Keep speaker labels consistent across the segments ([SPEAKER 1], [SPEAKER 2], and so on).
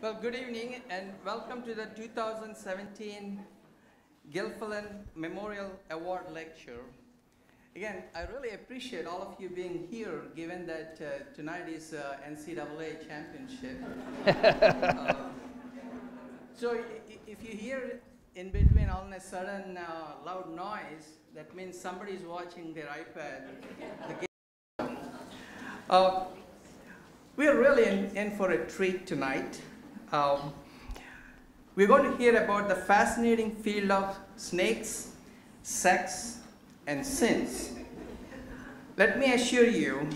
[SPEAKER 1] Well, good evening and welcome to the 2017 Gilfillan Memorial Award Lecture. Again, I really appreciate all of you being here, given that tonight is NCAA championship. So if you hear in between all of a sudden loud noise, that means somebody's watching their iPad. The game. We're really in for a treat tonight. We're going to hear about the fascinating field of snakes, sex, and sins. Let me assure you,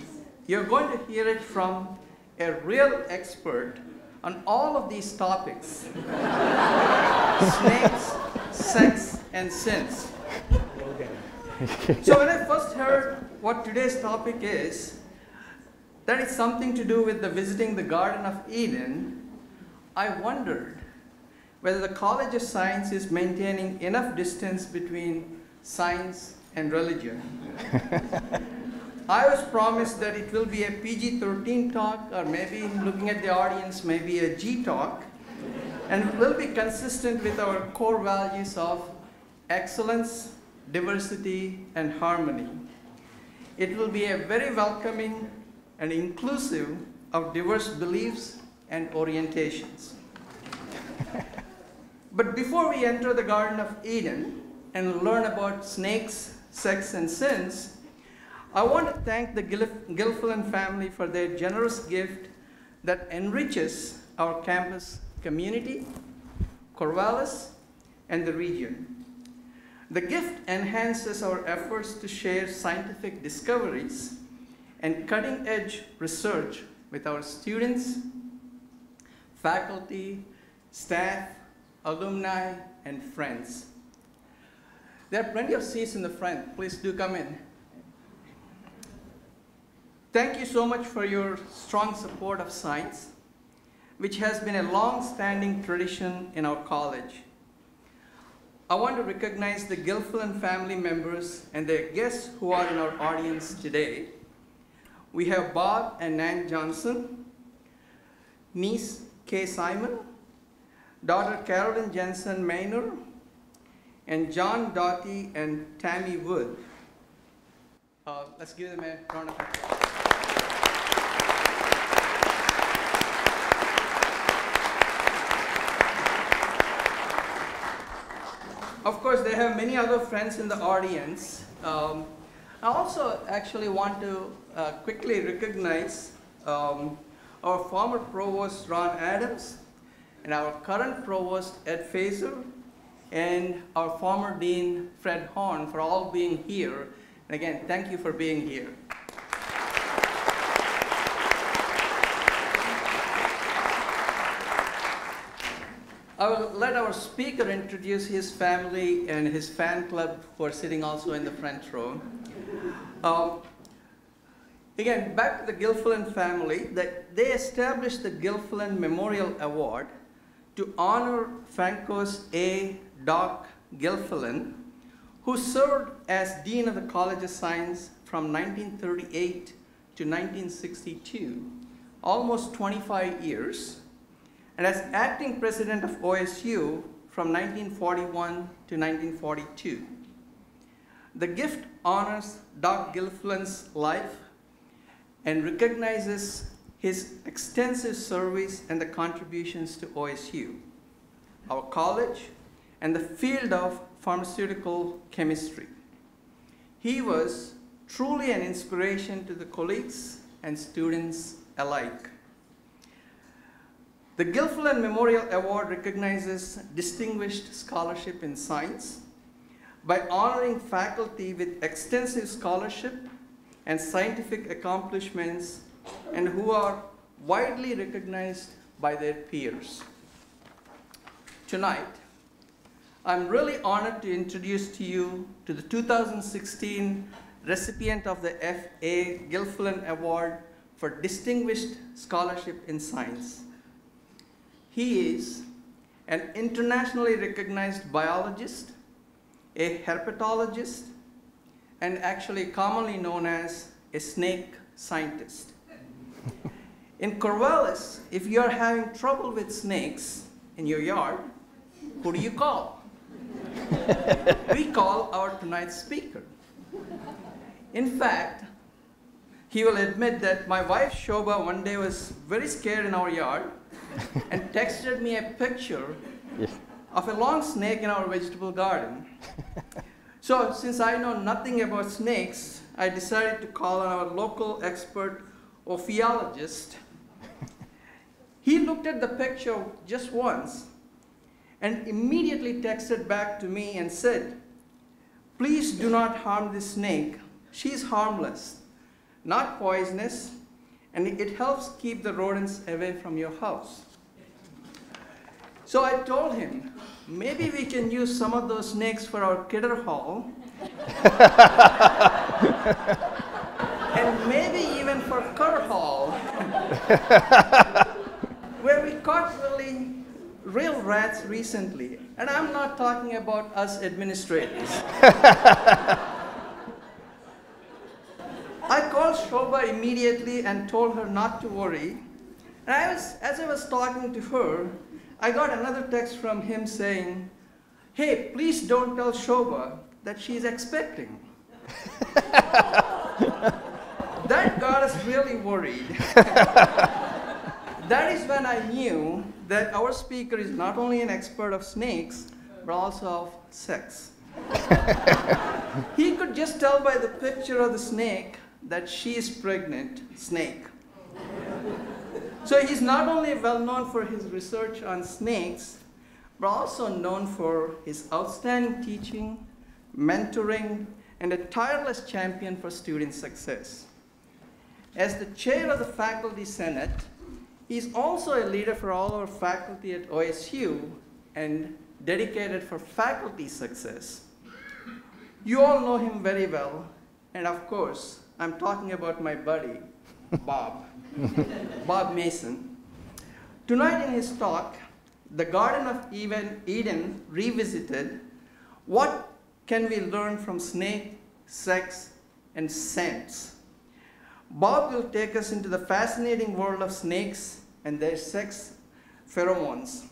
[SPEAKER 1] you're going to hear it from a real expert on all of these topics. Snakes, sex, and sins. So when I first heard what today's topic is, that is something to do with visiting the Garden of Eden, I wondered whether the College of Science is maintaining enough distance between science and religion. I was promised that it will be a PG-13 talk, or maybe, looking at the audience, maybe a G talk, and it will be consistent with our core values of excellence, diversity, and harmony. It will be a very welcoming and inclusive of diverse beliefs and orientations. But before we enter the Garden of Eden and learn about snakes, sex, and sins, I want to thank the Gilfillan family for their generous gift that enriches our campus community, Corvallis, and the region. The gift enhances our efforts to share scientific discoveries and cutting-edge research with our students, faculty, staff, alumni, and friends. There are plenty of seats in the front. Please do come in. Thank you so much for your strong support of science, which has been a long-standing tradition in our college. I want to recognize the Gilfillan family members and their guests who are in our audience today. We have Bob and Nan Johnson, niece Kay Simon, daughter Carolyn Jensen Maynor, and John Doughty and Tammy Wood. Let's give them a round of applause. Of course, they have many other friends in the audience. I also actually want to quickly recognize our former provost, Ron Adams, and our current provost, Ed Fazer, and our former dean, Fred Horn, for all being here. And again, thank you for being here. I will let our speaker introduce his family and his fan club who are sitting also in the front row. Again, back to the Gilfillan family, they established the Gilfillan Memorial Award to honor Francois A. Doc Gilfillan, who served as Dean of the College of Science from 1938 to 1962, almost 25 years, and as acting president of OSU from 1941 to 1942. The gift honors Doc Gilfillan's life and recognizes his extensive service and the contributions to OSU, our college, and the field of pharmaceutical chemistry. He was truly an inspiration to the colleagues and students alike. The Gilfillan Memorial Award recognizes distinguished scholarship in science by honoring faculty with extensive scholarship and scientific accomplishments and who are widely recognized by their peers. Tonight, I'm really honored to introduce to you to the 2016 recipient of the F.A. Gilfillan Award for Distinguished Scholarship in Science. He is an internationally recognized biologist, a herpetologist, and actually commonly known as a snake scientist. In Corvallis, if you are having trouble with snakes in your yard, who do you call? We call our tonight's speaker. In fact, he will admit that my wife Shobha one day was very scared in our yard and texted me a picture of a long snake in our vegetable garden. So since I know nothing about snakes, I decided to call on our local expert ophiologist. He looked at the picture just once and immediately texted back to me and said, "Please do not harm this snake. She's harmless, not poisonous, and it helps keep the rodents away from your house." So I told him, maybe we can use some of those snakes for our kidder hall, and maybe even for cur hall, where we caught really real rats recently. And I'm not talking about us administrators. I called Shobha immediately and told her not to worry. And as I was talking to her, I got another text from him saying, "Hey, please don't tell Shobha that she's expecting." That got us really worried. That is when I knew that our speaker is not only an expert of snakes, but also of sex. He could just tell by the picture of the snake that she is pregnant snake. So he's not only well known for his research on snakes, but also known for his outstanding teaching, mentoring, and a tireless champion for student success. As the chair of the Faculty Senate, he's also a leader for all our faculty at OSU and dedicated for faculty success. You all know him very well, and of course, I'm talking about my buddy, Bob, Bob Mason. Tonight in his talk, The Garden of Eden Revisited, What Can We Learn from Snake, Sex, and Scents? Bob will take us into the fascinating world of snakes and their sex pheromones.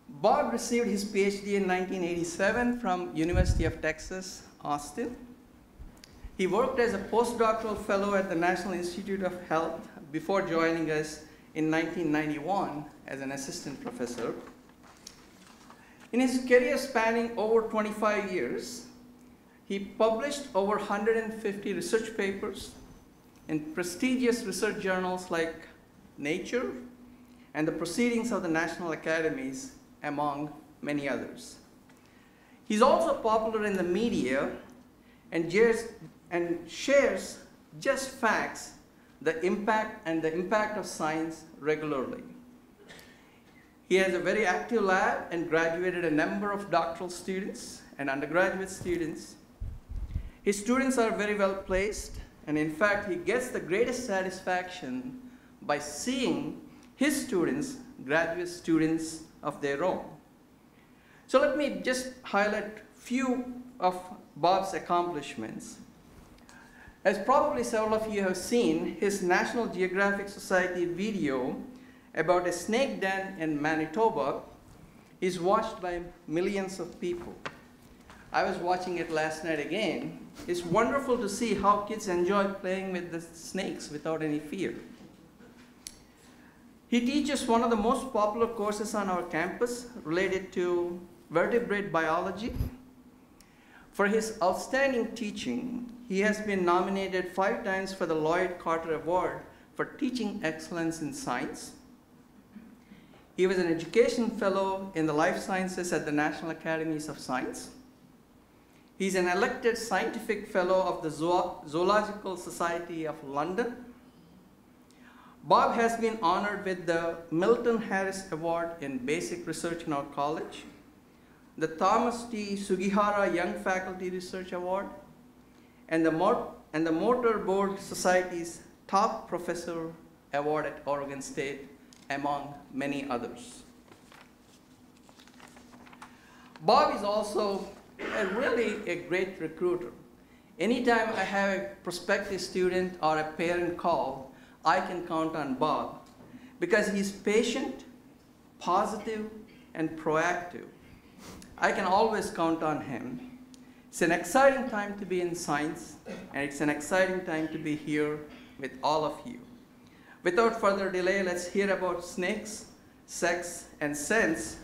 [SPEAKER 1] Bob received his PhD in 1987 from University of Texas, Austin. He worked as a postdoctoral fellow at the National Institute of Health before joining us in 1991 as an assistant professor. In his career spanning over 25 years, he published over 150 research papers in prestigious research journals like Nature and the Proceedings of the National Academies, among many others. He's also popular in the media and shares just facts, the impact of science regularly. He has a very active lab and graduated a number of doctoral students and undergraduate students. His students are very well placed, and in fact, he gets the greatest satisfaction by seeing his students, graduate students of their own. So let me just highlight few of Bob's accomplishments. As probably several of you have seen, his National Geographic Society video about a snake den in Manitoba is watched by millions of people. I was watching it last night again. It's wonderful to see how kids enjoy playing with the snakes without any fear. He teaches one of the most popular courses on our campus related to vertebrate biology. For his outstanding teaching, he has been nominated 5 times for the Lloyd Carter Award for Teaching Excellence in Science. He was an education fellow in the life sciences at the National Academies of Science. He's an elected scientific fellow of the Zoological Society of London. Bob has been honored with the Milton Harris Award in Basic Research in our college, the Thomas T. Sugihara Young Faculty Research Award, and the Motor Board Society's Top Professor Award at Oregon State, among many others. Bob is also really a great recruiter. Anytime I have a prospective student or a parent call, I can count on Bob because he's patient, positive, and proactive. I can always count on him. It's an exciting time to be in science, and it's an exciting time to be here with all of you. Without further delay, let's hear about snakes, sex, and sense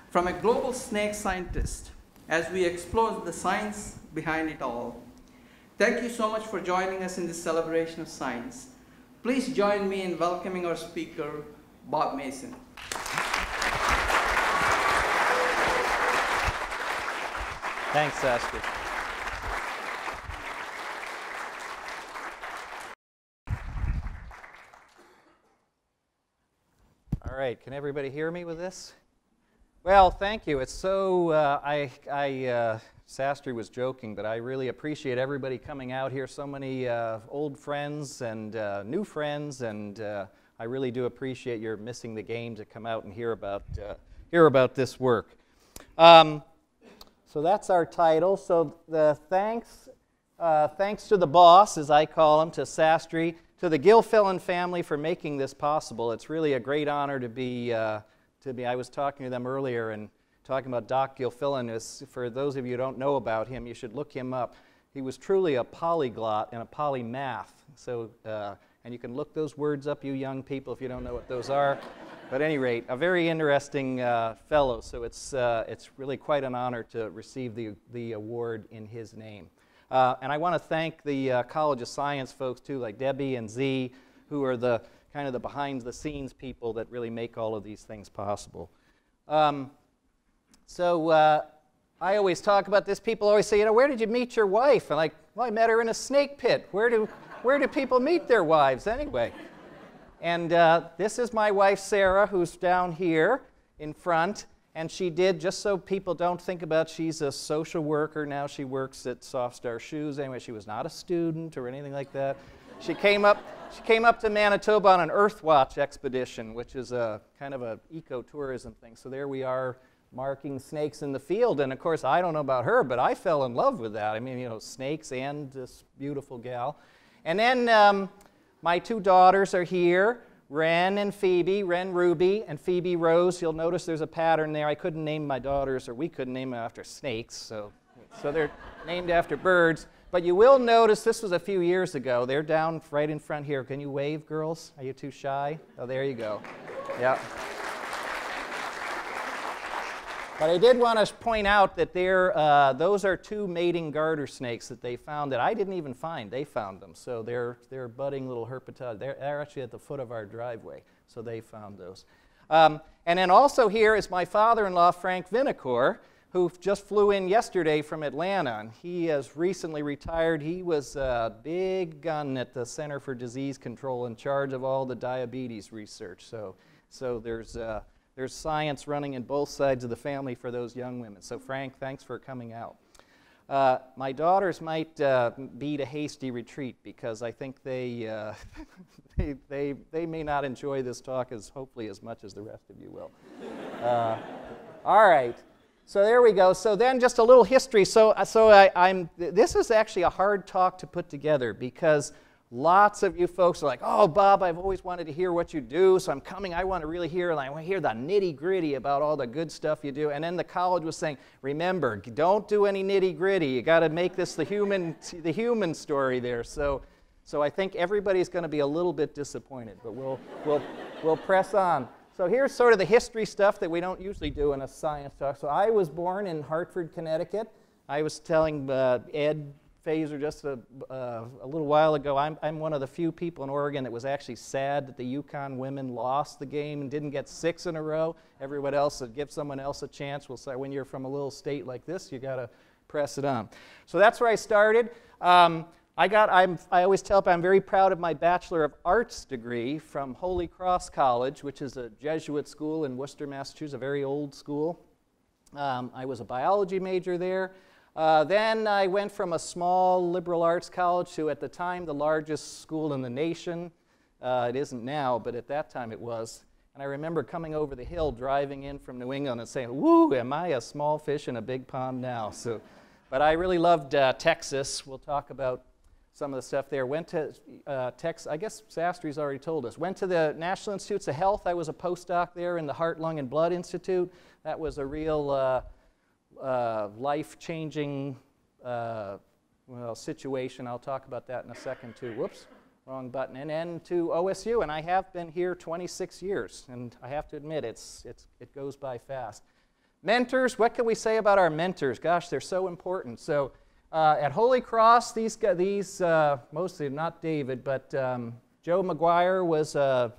[SPEAKER 1] from a global snake scientist as we explore the science behind it all. Thank you so much for joining us in this celebration of science. Please join me in welcoming our speaker, Bob Mason.
[SPEAKER 2] Thanks, Sastry. All right, can everybody hear me with this? Well, thank you. It's so, Sastry was joking, but I really appreciate everybody coming out here, so many old friends and new friends, and I really do appreciate your missing the game to come out and hear about this work. So that's our title. So the thanks to the boss, as I call him, to Sastry, to the Gilfillan family for making this possible. It's really a great honor to be. I was talking to them earlier and talking about Doc Gilfillan. For those of you who don't know about him, you should look him up. He was truly a polyglot and a polymath. So, and you can look those words up, you young people, if you don't know what those are. But at any rate, a very interesting fellow. So it's really quite an honor to receive the award in his name. And I want to thank the College of Science folks too, like Debbie and Z, who are the kind of the behind-the-scenes people that really make all of these things possible. So I always talk about this. People always say, you know, where did you meet your wife? And like, well, I met her in a snake pit. Where do people meet their wives anyway? And this is my wife, Sarah, who's down here in front. And she did, just so people don't think about, she's a social worker. Now she works at Soft Star Shoes. Anyway, she was not a student or anything like that. She came up to Manitoba on an Earthwatch expedition, which is a kind of an ecotourism thing. So there we are marking snakes in the field. And of course, I don't know about her, but I fell in love with that. I mean, you know, snakes and this beautiful gal. And then my two daughters are here, Ren and Phoebe, Ren Ruby and Phoebe Rose. You'll notice there's a pattern there. I couldn't name my daughters, or we couldn't name them after snakes, so they're named after birds. But you will notice, this was a few years ago, they're down right in front here. Can you wave, girls? Are you too shy? Oh, there you go. Yeah. But I did want to point out that those are two mating garter snakes that they found that I didn't even find. They found them. So they're budding little herpetid. They're actually at the foot of our driveway. So they found those. And then also here is my father-in-law, Frank Vinacore, who just flew in yesterday from Atlanta. And he has recently retired. He was a big gun at the Center for Disease Control, in charge of all the diabetes research. So there's science running in both sides of the family for those young women. So Frank, thanks for coming out. My daughters might beat a hasty retreat because I think they may not enjoy this talk hopefully as much as the rest of you will. All right. So there we go. So then just a little history. This is actually a hard talk to put together because lots of you folks are like, oh, Bob, I've always wanted to hear what you do, so I'm coming. I want to really hear, and I want to hear the nitty-gritty about all the good stuff you do. And then the college was saying, remember, don't do any nitty-gritty. You got to make this the human story there. So I think everybody's going to be a little bit disappointed, but we'll press on. So here's sort of the history stuff that we don't usually do in a science talk. So I was born in Hartford, Connecticut. I was telling Ed Fazer just a little while ago, I'm one of the few people in Oregon that was actually sad that the Yukon women lost the game and didn't get 6 in a row. Everyone else would give someone else a chance. We'll say when you're from a little state like this, you got to press it on. So that's where I started. I always tell people I'm very proud of my Bachelor of Arts degree from Holy Cross College, which is a Jesuit school in Worcester, Massachusetts, a very old school. I was a biology major there. Then I went from a small liberal arts college to, at the time, the largest school in the nation. It isn't now, but at that time it was. And I remember coming over the hill, driving in from New England and saying, woo, am I a small fish in a big pond now? But I really loved Texas. We'll talk about some of the stuff there. Went to Texas, I guess Sastri's already told us. Went to the National Institutes of Health. I was a postdoc there in the Heart, Lung, and Blood Institute. That was a real life-changing situation. I'll talk about that in a second too. Whoops, wrong button. And then to OSU, and I have been here 26 years, and I have to admit it goes by fast. Mentors, what can we say about our mentors? Gosh, they're so important. So at Holy Cross, these mostly not David, but Joe McGuire was a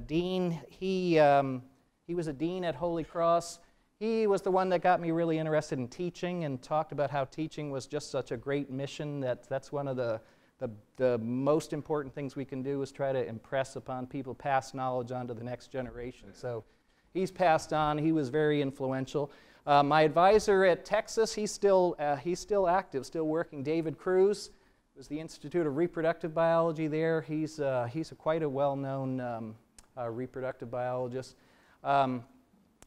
[SPEAKER 2] dean. He was a dean at Holy Cross. He was the one that got me really interested in teaching and talked about how teaching was just such a great mission that's one of the most important things we can do is try to impress upon people, pass knowledge on to the next generation. So he's passed on. He was very influential. My advisor at Texas, he's still active, still working. David Cruz was the Institute of Reproductive Biology there. He's quite a well-known reproductive biologist.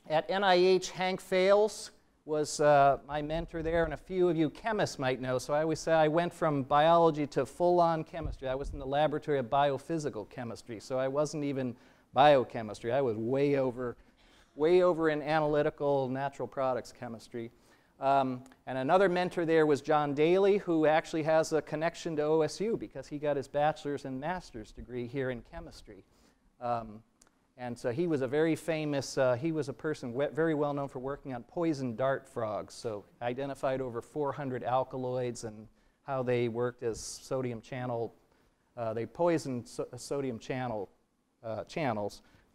[SPEAKER 2] At NIH, Hank Fales was my mentor there, and a few of you chemists might know. So I always say I went from biology to full-on chemistry. I was in the laboratory of biophysical chemistry, so I wasn't even biochemistry. I was way over in analytical natural products chemistry. And another mentor there was John Daly, who actually has a connection to OSU because he got his bachelor's and master's degree here in chemistry. And so he was a very famous, he was a person very well known for working on poison dart frogs. So identified over 400 alkaloids and how they worked as sodium channel, they poisoned sodium channels,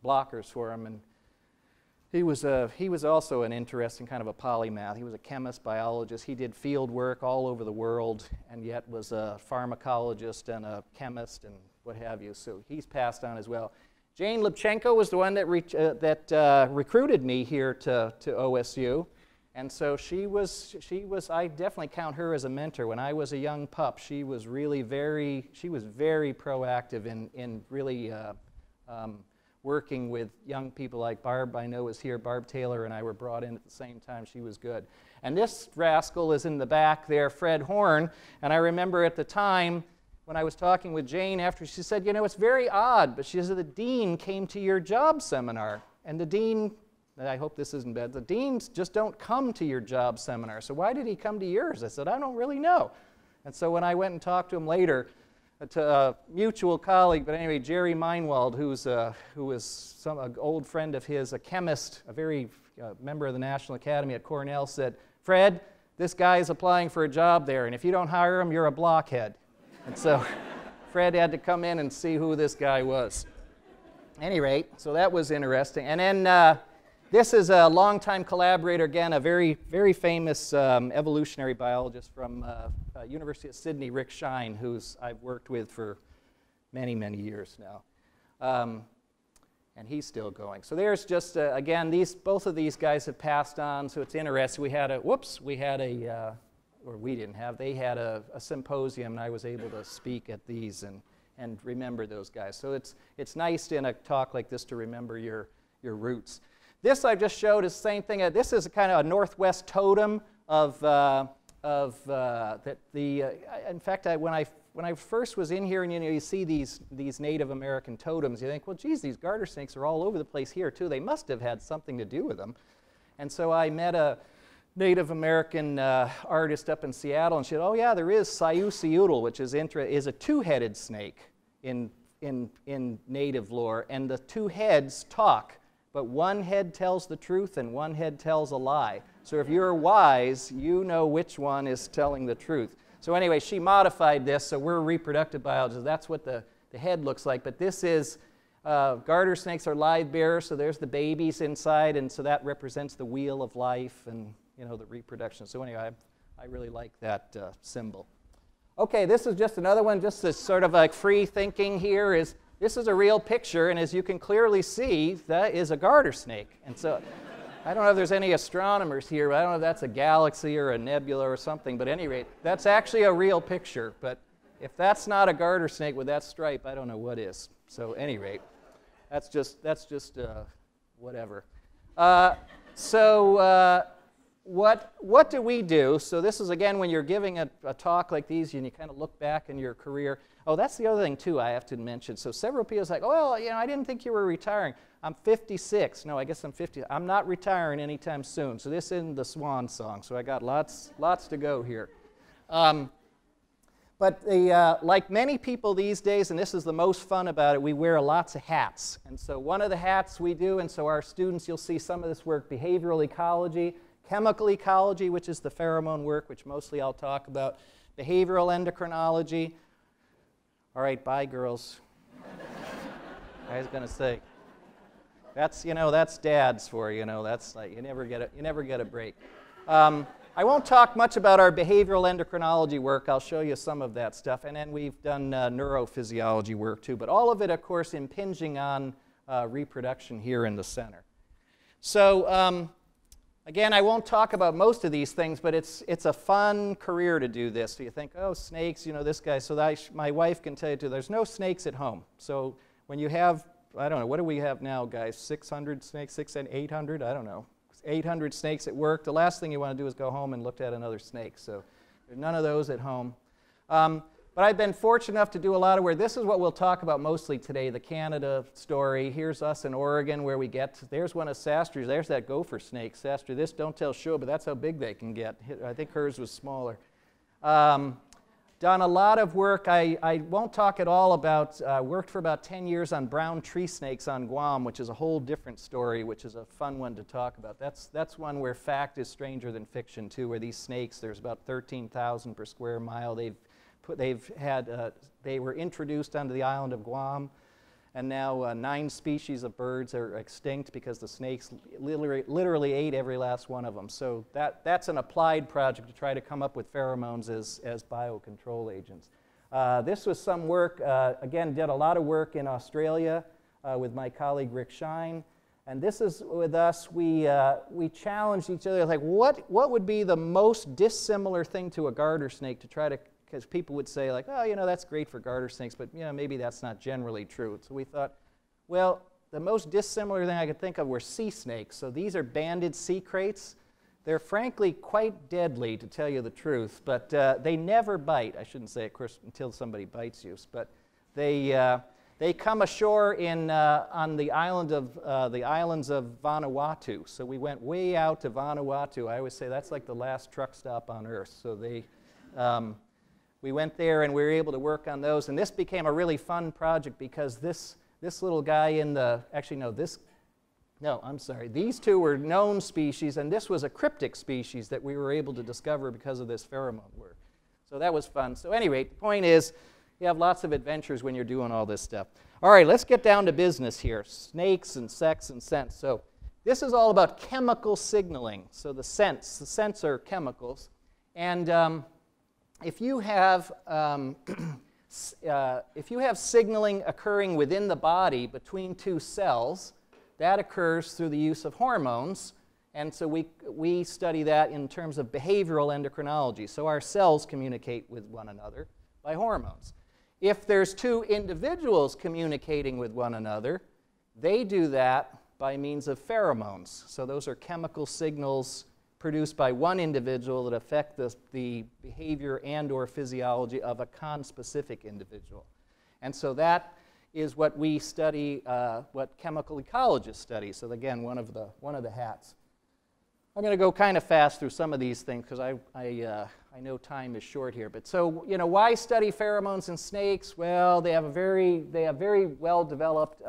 [SPEAKER 2] blockers for them. And he was also an interesting kind of a polymath. He was a chemist, biologist. He did field work all over the world and yet was a pharmacologist and a chemist and what have you. So he's passed on as well. Jane Lubchenko was the one that recruited me here to OSU, and so she was. I definitely count her as a mentor. When I was a young pup, she was really very proactive in really working with young people like Barb. I know was here. Barb Taylor and I were brought in at the same time. She was good. And this rascal is in the back there, Fred Horn. And I remember at the time, when I was talking with Jane after, she said, you know, it's very odd, but she said the dean came to your job seminar. And the dean, I hope this isn't bad, the deans just don't come to your job seminar. So why did he come to yours? I said, I don't really know. And so when I went and talked to him later, to a mutual colleague, but anyway, Jerry Meinwald, who was an old friend of his, a chemist, a very member of the National Academy at Cornell, said, Fred, this guy is applying for a job there, and if you don't hire him, you're a blockhead. And so Fred had to come in and see who this guy was. At any rate, so that was interesting. And then this is a longtime collaborator, again, a very, very famous evolutionary biologist from University of Sydney, Rick Shine, who's I've worked with for many, many years now. And he's still going. So there's just, again, both of these guys have passed on, so it's interesting. We had they had a symposium, and I was able to speak at these and remember those guys. So it's nice in a talk like this to remember your roots. This I just showed is the same thing. This is a kind of a Northwest totem of in fact, when I first was in here, and you see these Native American totems, you think, well, geez, these garter snakes are all over the place here too. They must have had something to do with them. And so I met a Native American artist up in Seattle, and she said, oh yeah, there is Sayusiutl, which is a two-headed snake in native lore, and the two heads talk, but one head tells the truth and one head tells a lie. So if you're wise, you know which one is telling the truth. So anyway, she modified this, so we're reproductive biologists. That's what the head looks like, but this is garter snakes are live bearers, so there's the babies inside, and so that represents the wheel of life and the reproduction. So anyway, I really like that symbol. Okay, this is just another one, just this sort of like free thinking here is, this is a real picture, and as you can clearly see, that is a garter snake. And so, I don't know if there's any astronomers here, but I don't know if that's a galaxy or a nebula or something, but at any rate, that's actually a real picture. But if that's not a garter snake with that stripe, I don't know what is. So at any rate, that's just whatever. what do we do? So this is, again, when you're giving a talk like these and you kind of look back in your career. Oh, that's the other thing, too, I have to mention. So several people say, oh, well, you know, I didn't think you were retiring. I'm 56. No, I guess I'm 50. I'm not retiring anytime soon. So this isn't the swan song. So I got lots to go here. But like many people these days, and this is the most fun about it, we wear lots of hats. And so one of the hats we do, and so our students, you'll see some of this work, behavioral ecology, chemical ecology, which is the pheromone work, which mostly I'll talk about, behavioral endocrinology. All right, bye, girls. I was going to say, that's, you know, that's dads for you, know, that's like, you never get a break. I won't talk much about our behavioral endocrinology work. I'll show you some of that stuff. And then we've done neurophysiology work too. But all of it, of course, impinging on reproduction here in the center. So again, I won't talk about most of these things, but it's a fun career to do this. So you think, oh, snakes, you know, this guy. So my wife can tell you too, there's no snakes at home. So when you have, I don't know, what do we have now, guys? 600 snakes, 600 and 800? I don't know. 800 snakes at work. The last thing you want to do is go home and look at another snake. So there's none of those at home. But I've been fortunate enough to do a lot of work. This is what we'll talk about mostly today, the Canada story. Here's us in Oregon where we get, there's one of Sastri's. There's that gopher snake. Sastry, this don't tell Shua, but that's how big they can get. I think hers was smaller. Done a lot of work. I won't talk at all about, worked for about 10 years on brown tree snakes on Guam, which is a whole different story, which is a fun one to talk about. That's one where fact is stranger than fiction, too, where these snakes, there's about 13,000 per square mile. They were introduced onto the island of Guam, and now 9 species of birds are extinct because the snakes literally ate every last one of them. So that's an applied project to try to come up with pheromones as biocontrol agents. This was some work, again, did a lot of work in Australia with my colleague Rick Shine. And this is with us, we challenged each other, like what would be the most dissimilar thing to a garter snake to try to, because people would say like, oh, you know, that's great for garter snakes, but you know, maybe that's not generally true. So we thought, well, the most dissimilar thing I could think of were sea snakes. So these are banded sea kraits. They're frankly quite deadly, to tell you the truth, but they never bite. I shouldn't say, of course, until somebody bites you, but they come ashore on the islands of Vanuatu. So we went way out to Vanuatu. I always say that's like the last truck stop on Earth. So we went there and we were able to work on those. And this became a really fun project because this little guy these two were known species, and this was a cryptic species that we were able to discover because of this pheromone work. So that was fun. So anyway, the point is, you have lots of adventures when you're doing all this stuff. All right, let's get down to business here. Snakes and sex and sense. So this is all about chemical signaling. So the scents are chemicals. And if you have signaling occurring within the body between two cells, that occurs through the use of hormones. And so we study that in terms of behavioral endocrinology. So our cells communicate with one another by hormones. If there's two individuals communicating with one another, they do that by means of pheromones. So those are chemical signals produced by one individual that affect the behavior and or physiology of a conspecific individual. And so that is what we study, what chemical ecologists study. So again, one of the hats. I'm going to go kind of fast through some of these things because I know time is short here. But so, you know, why study pheromones in snakes? Well, they have very well-developed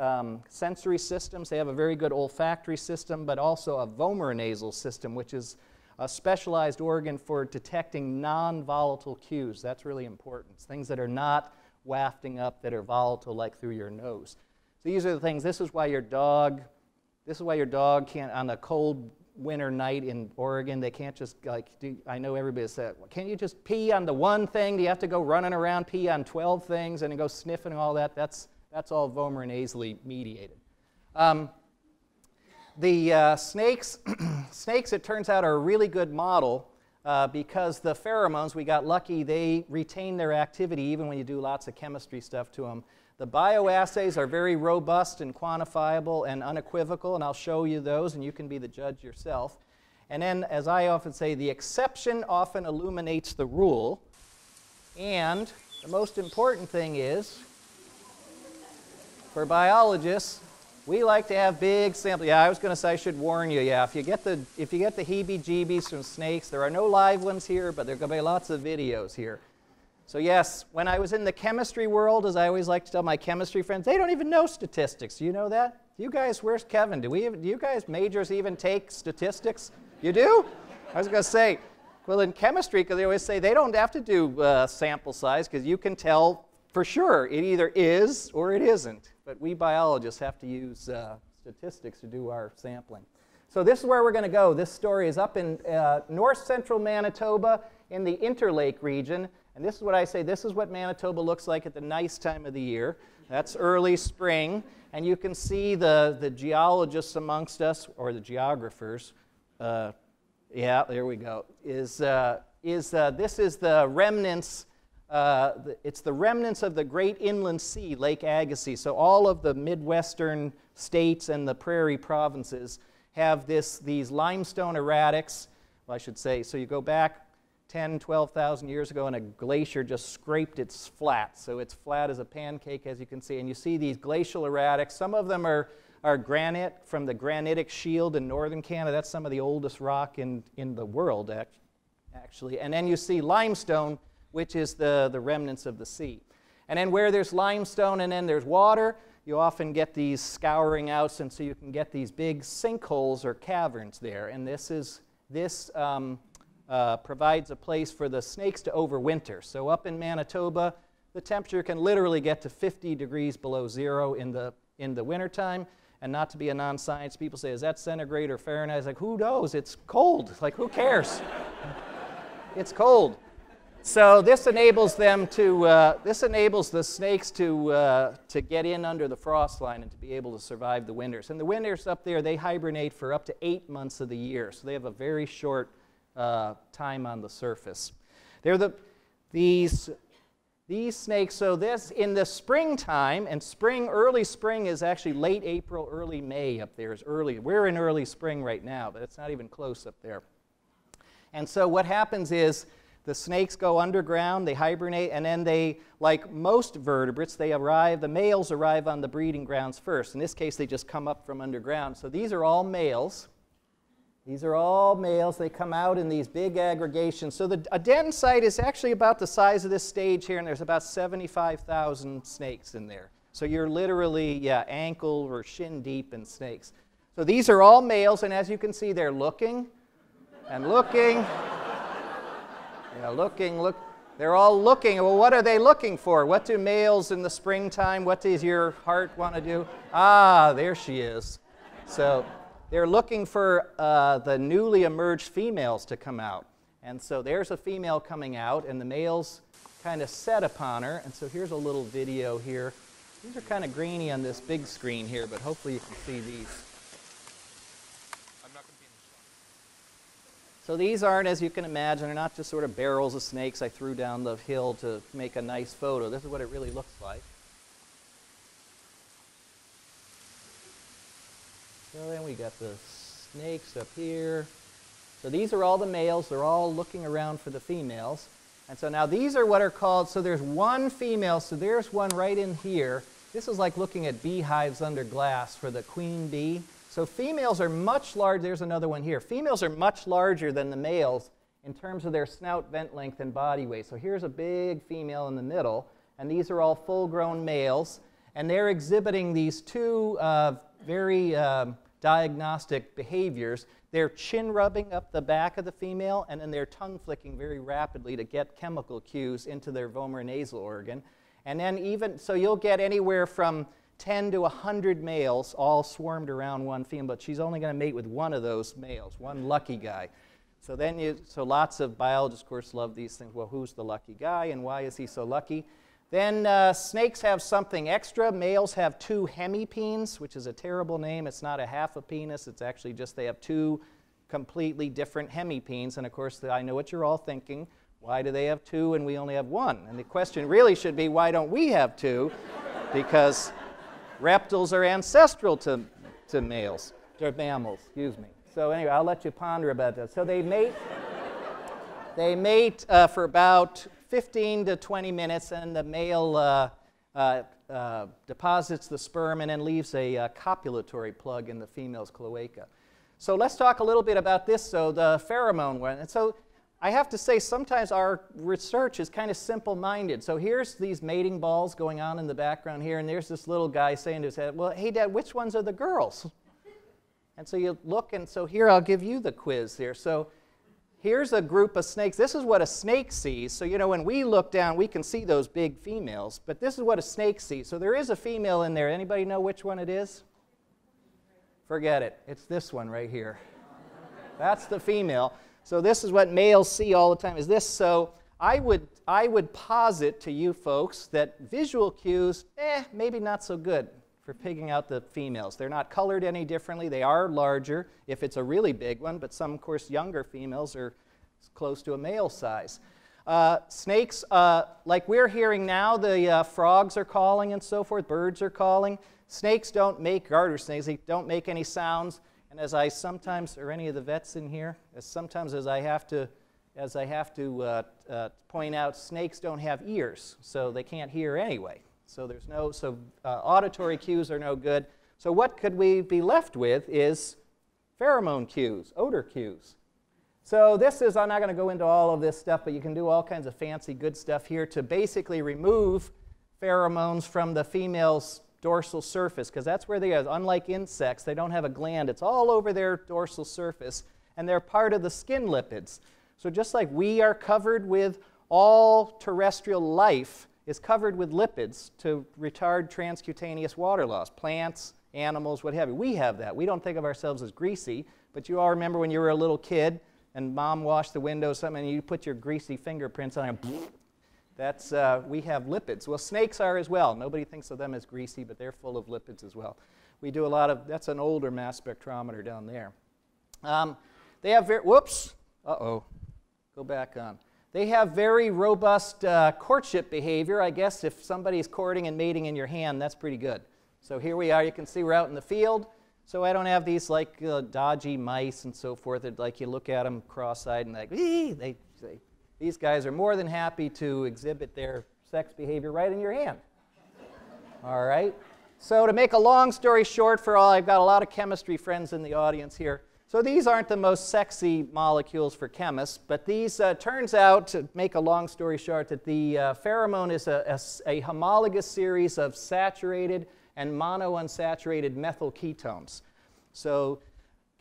[SPEAKER 2] sensory systems. They have a very good olfactory system, but also a vomeronasal system, which is a specialized organ for detecting non-volatile cues. That's really important. Things that are not wafting up, that are volatile, like through your nose. So these are the things. This is why your dog can't, on a cold winter night in Oregon, they can't just I know everybody said, well, can't you just pee on the one thing? Do you have to go running around, pee on 12 things and then go sniffing and all that? That's all vomeronasally mediated. The snakes, it turns out, are a really good model because the pheromones, we got lucky, they retain their activity even when you do lots of chemistry stuff to them. The bioassays are very robust and quantifiable and unequivocal, and I'll show you those, and you can be the judge yourself. And then, as I often say, the exception often illuminates the rule. And the most important thing is, for biologists, we like to have big samples. Yeah, I was going to say, I should warn you, yeah, if you get the heebie-jeebies from snakes, there are no live ones here, but there are going to be lots of videos here. So yes, when I was in the chemistry world, as I always like to tell my chemistry friends, they don't even know statistics. Do you know that? You guys, where's Kevin? Do you guys majors even take statistics? You do? I was going to say, well, in chemistry, because they always say they don't have to do sample size, because you can tell for sure it either is or it isn't. But we biologists have to use statistics to do our sampling. So this is where we're going to go. This story is up in north-central Manitoba in the Interlake region. And this is what I say, this is what Manitoba looks like at the nice time of the year. That's early spring. And you can see the geologists amongst us, or the geographers, yeah, there we go, this is the remnants. It's the remnants of the great inland sea, Lake Agassiz. So all of the Midwestern states and the prairie provinces have these limestone erratics. Well, I should say, so you go back 10, 12,000 years ago and a glacier just scraped its flat. So it's flat as a pancake, as you can see. And you see these glacial erratics. Some of them are granite from the granitic shield in northern Canada. That's some of the oldest rock in the world, actually. And then you see limestone, which is the remnants of the sea. And then where there's limestone and then there's water, you often get these scouring outs, and so you can get these big sinkholes or caverns there. And this provides a place for the snakes to overwinter. So up in Manitoba, the temperature can literally get to 50 degrees below zero in the wintertime. And not to be a non-science, people say, is that centigrade or Fahrenheit? It's like, who knows? It's cold. It's like, who cares? It's cold. So this enables them to, this enables the snakes to get in under the frost line and to be able to survive the winters. And the winters up there, they hibernate for up to 8 months of the year. So they have a very short time on the surface. They're these snakes, so this in the springtime, and early spring is actually late April, early May up there is early. We're in early spring right now, but it's not even close up there. And so what happens is, the snakes go underground, they hibernate, and then they, like most vertebrates, the males arrive on the breeding grounds first. In this case, they just come up from underground. So these are all males. These are all males. They come out in these big aggregations. So a den site is actually about the size of this stage here, and there's about 75,000 snakes in there. So you're literally, yeah, ankle or shin deep in snakes. So these are all males, and as you can see, they're looking and looking. Yeah, look. They're all looking. Well, what are they looking for? What do males in the springtime, what does your heart want to do? Ah, there she is. So they're looking for the newly emerged females to come out. And so there's a female coming out, and the males kind of set upon her. And so here's a little video here. These are kind of grainy on this big screen here, but hopefully you can see these. So these aren't, as you can imagine, they're not just sort of barrels of snakes I threw down the hill to make a nice photo. This is what it really looks like. So then we got the snakes up here. So these are all the males. They're all looking around for the females. And so now these are what are called, so there's one female, so there's one right in here. This is like looking at beehives under glass for the queen bee. So females are much larger, there's another one here. Females are much larger than the males in terms of their snout vent length and body weight. So here's a big female in the middle, and these are all full-grown males, and they're exhibiting these two very diagnostic behaviors. They're chin rubbing up the back of the female, and then they're tongue flicking very rapidly to get chemical cues into their vomeronasal organ. And then so you'll get anywhere from 10 to 100 males all swarmed around one female, but she's only going to mate with one of those males, one lucky guy. So lots of biologists, of course, love these things. Well, who's the lucky guy, and why is he so lucky? Then snakes have something extra. Males have 2 hemipenes, which is a terrible name. It's not a half a penis. It's actually just they have 2 completely different hemipenes. And of course, I know what you're all thinking. Why do they have 2 and we only have 1? And the question really should be, why don't we have 2? Because reptiles are ancestral to mammals, excuse me. So anyway, I'll let you ponder about that. So they mate. They mate for about 15 to 20 minutes, and the male deposits the sperm and then leaves a copulatory plug in the female's cloaca. So let's talk a little bit about this, so the pheromone one. And so I have to say, sometimes our research is kind of simple-minded. So here's these mating balls going on in the background here, and there's this little guy saying to his head, well, hey, Dad, which ones are the girls? And so you look, and so here I'll give you the quiz here. So here's a group of snakes. This is what a snake sees. So, you know, when we look down, we can see those big females, but this is what a snake sees. So there is a female in there. Anybody know which one it is? Forget it. It's this one right here. That's the female. So this is what males see all the time, is this. So I would posit to you folks that visual cues, maybe not so good for picking out the females. They're not colored any differently. They are larger if it's a really big one, but some, of course, younger females are close to a male size. Snakes, like we're hearing now, the frogs are calling and so forth, birds are calling. Snakes don't make, garter snakes, they don't make any sounds. And as I sometimes, are any of the vets in here? Sometimes as I have to point out, snakes don't have ears, so they can't hear anyway. So there's no, auditory cues are no good. So what could we be left with is pheromone cues, odor cues. So this is, I'm not going to go into all of this stuff, but you can do all kinds of fancy good stuff here to basically remove pheromones from the female's dorsal surface, because that's where they are. Unlike insects, they don't have a gland. It's all over their dorsal surface, and they're part of the skin lipids. So just like we are covered with, all terrestrial life is covered with lipids to retard transcutaneous water loss. Plants, animals, what have you. We have that. We don't think of ourselves as greasy, but you all remember when you were a little kid and Mom washed the windows or something and you put your greasy fingerprints on it. That's, we have lipids. Well, snakes are as well. Nobody thinks of them as greasy, but they're full of lipids as well. We do a lot of, that's an older mass spectrometer down there. They have whoops, go back on. They have very robust courtship behavior. I guess if somebody's courting and mating in your hand, that's pretty good. So here we are. You can see we're out in the field. So I don't have these like dodgy mice and so forth that like you look at them cross-eyed and like, these guys are more than happy to exhibit their sex behavior right in your hand. All right. So to make a long story short for all, I've got a lot of chemistry friends in the audience here. So these aren't the most sexy molecules for chemists, but these turns out, to make a long story short, that the pheromone is a homologous series of saturated and monounsaturated methyl ketones. So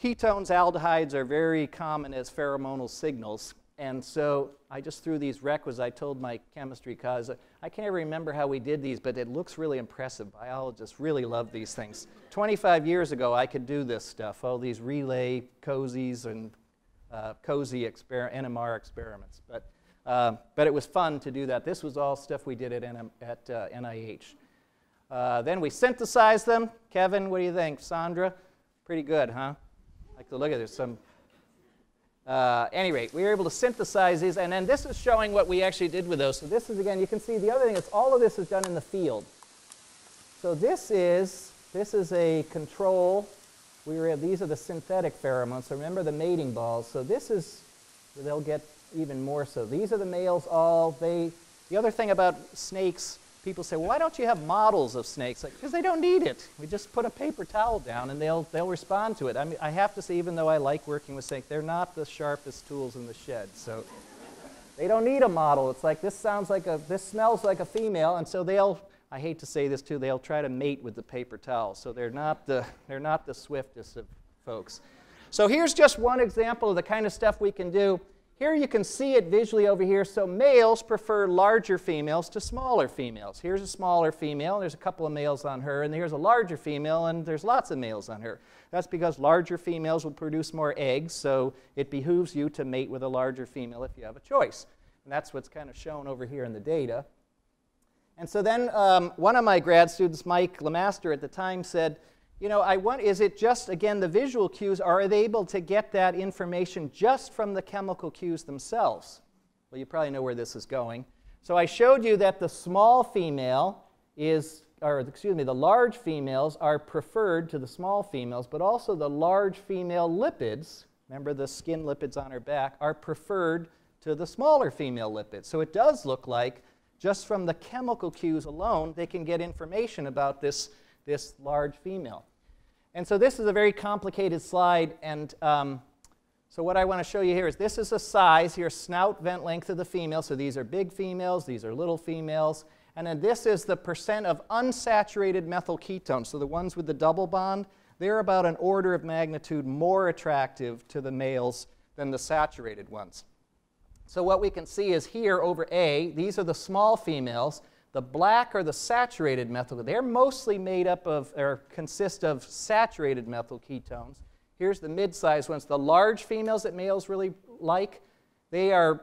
[SPEAKER 2] ketones, aldehydes are very common as pheromonal signals. And so I just threw these requisites. I told my chemistry cause, I can't even remember how we did these, but it looks really impressive. Biologists really love these things. 25 years ago, I could do this stuff, all these relay cozies and cozy NMR experiments. But it was fun to do that. This was all stuff we did at NIH. Then we synthesized them. Kevin, what do you think? Sandra? Pretty good, huh? Like to look at this. Some. Any rate, we were able to synthesize these, and then this is showing what we actually did with those. So this is, again, you can see the other thing is all of this is done in the field. So this is a control. These are the synthetic pheromones. So remember the mating balls. So this is, they'll get even more so. These are the males the other thing about snakes, people say, well, why don't you have models of snakes? Like, because they don't need it. We just put a paper towel down and they'll respond to it. I mean, I have to say, even though I like working with snakes, they're not the sharpest tools in the shed. So they don't need a model. It's like, this smells like a female, and so I hate to say this too, they'll try to mate with the paper towel. So they're not the swiftest of folks. So here's just one example of the kind of stuff we can do. Here you can see it visually over here. So males prefer larger females to smaller females. Here's a smaller female. There's a couple of males on her. And here's a larger female, and there's lots of males on her. That's because larger females will produce more eggs, so it behooves you to mate with a larger female if you have a choice. And that's what's kind of shown over here in the data. And so then one of my grad students, Mike Lemaster at the time, said, you know, is it just, again, the visual cues, are they able to get that information just from the chemical cues themselves? Well, you probably know where this is going. So I showed you that the small female is the large females are preferred to the small females, but also the large female lipids, remember the skin lipids on her back, are preferred to the smaller female lipids. So it does look like, just from the chemical cues alone, they can get information about this large female. And so this is a very complicated slide, and so what I want to show you here is this is a size, here, snout vent length of the female. So these are big females, these are little females. And then this is the percent of unsaturated methyl ketones. So the ones with the double bond, they're about an order of magnitude more attractive to the males than the saturated ones. So what we can see is here over A, these are the small females. The black are the saturated methyl. They're mostly made up of, or consist of saturated methyl ketones. Here's the mid-sized ones. The large females that males really like, their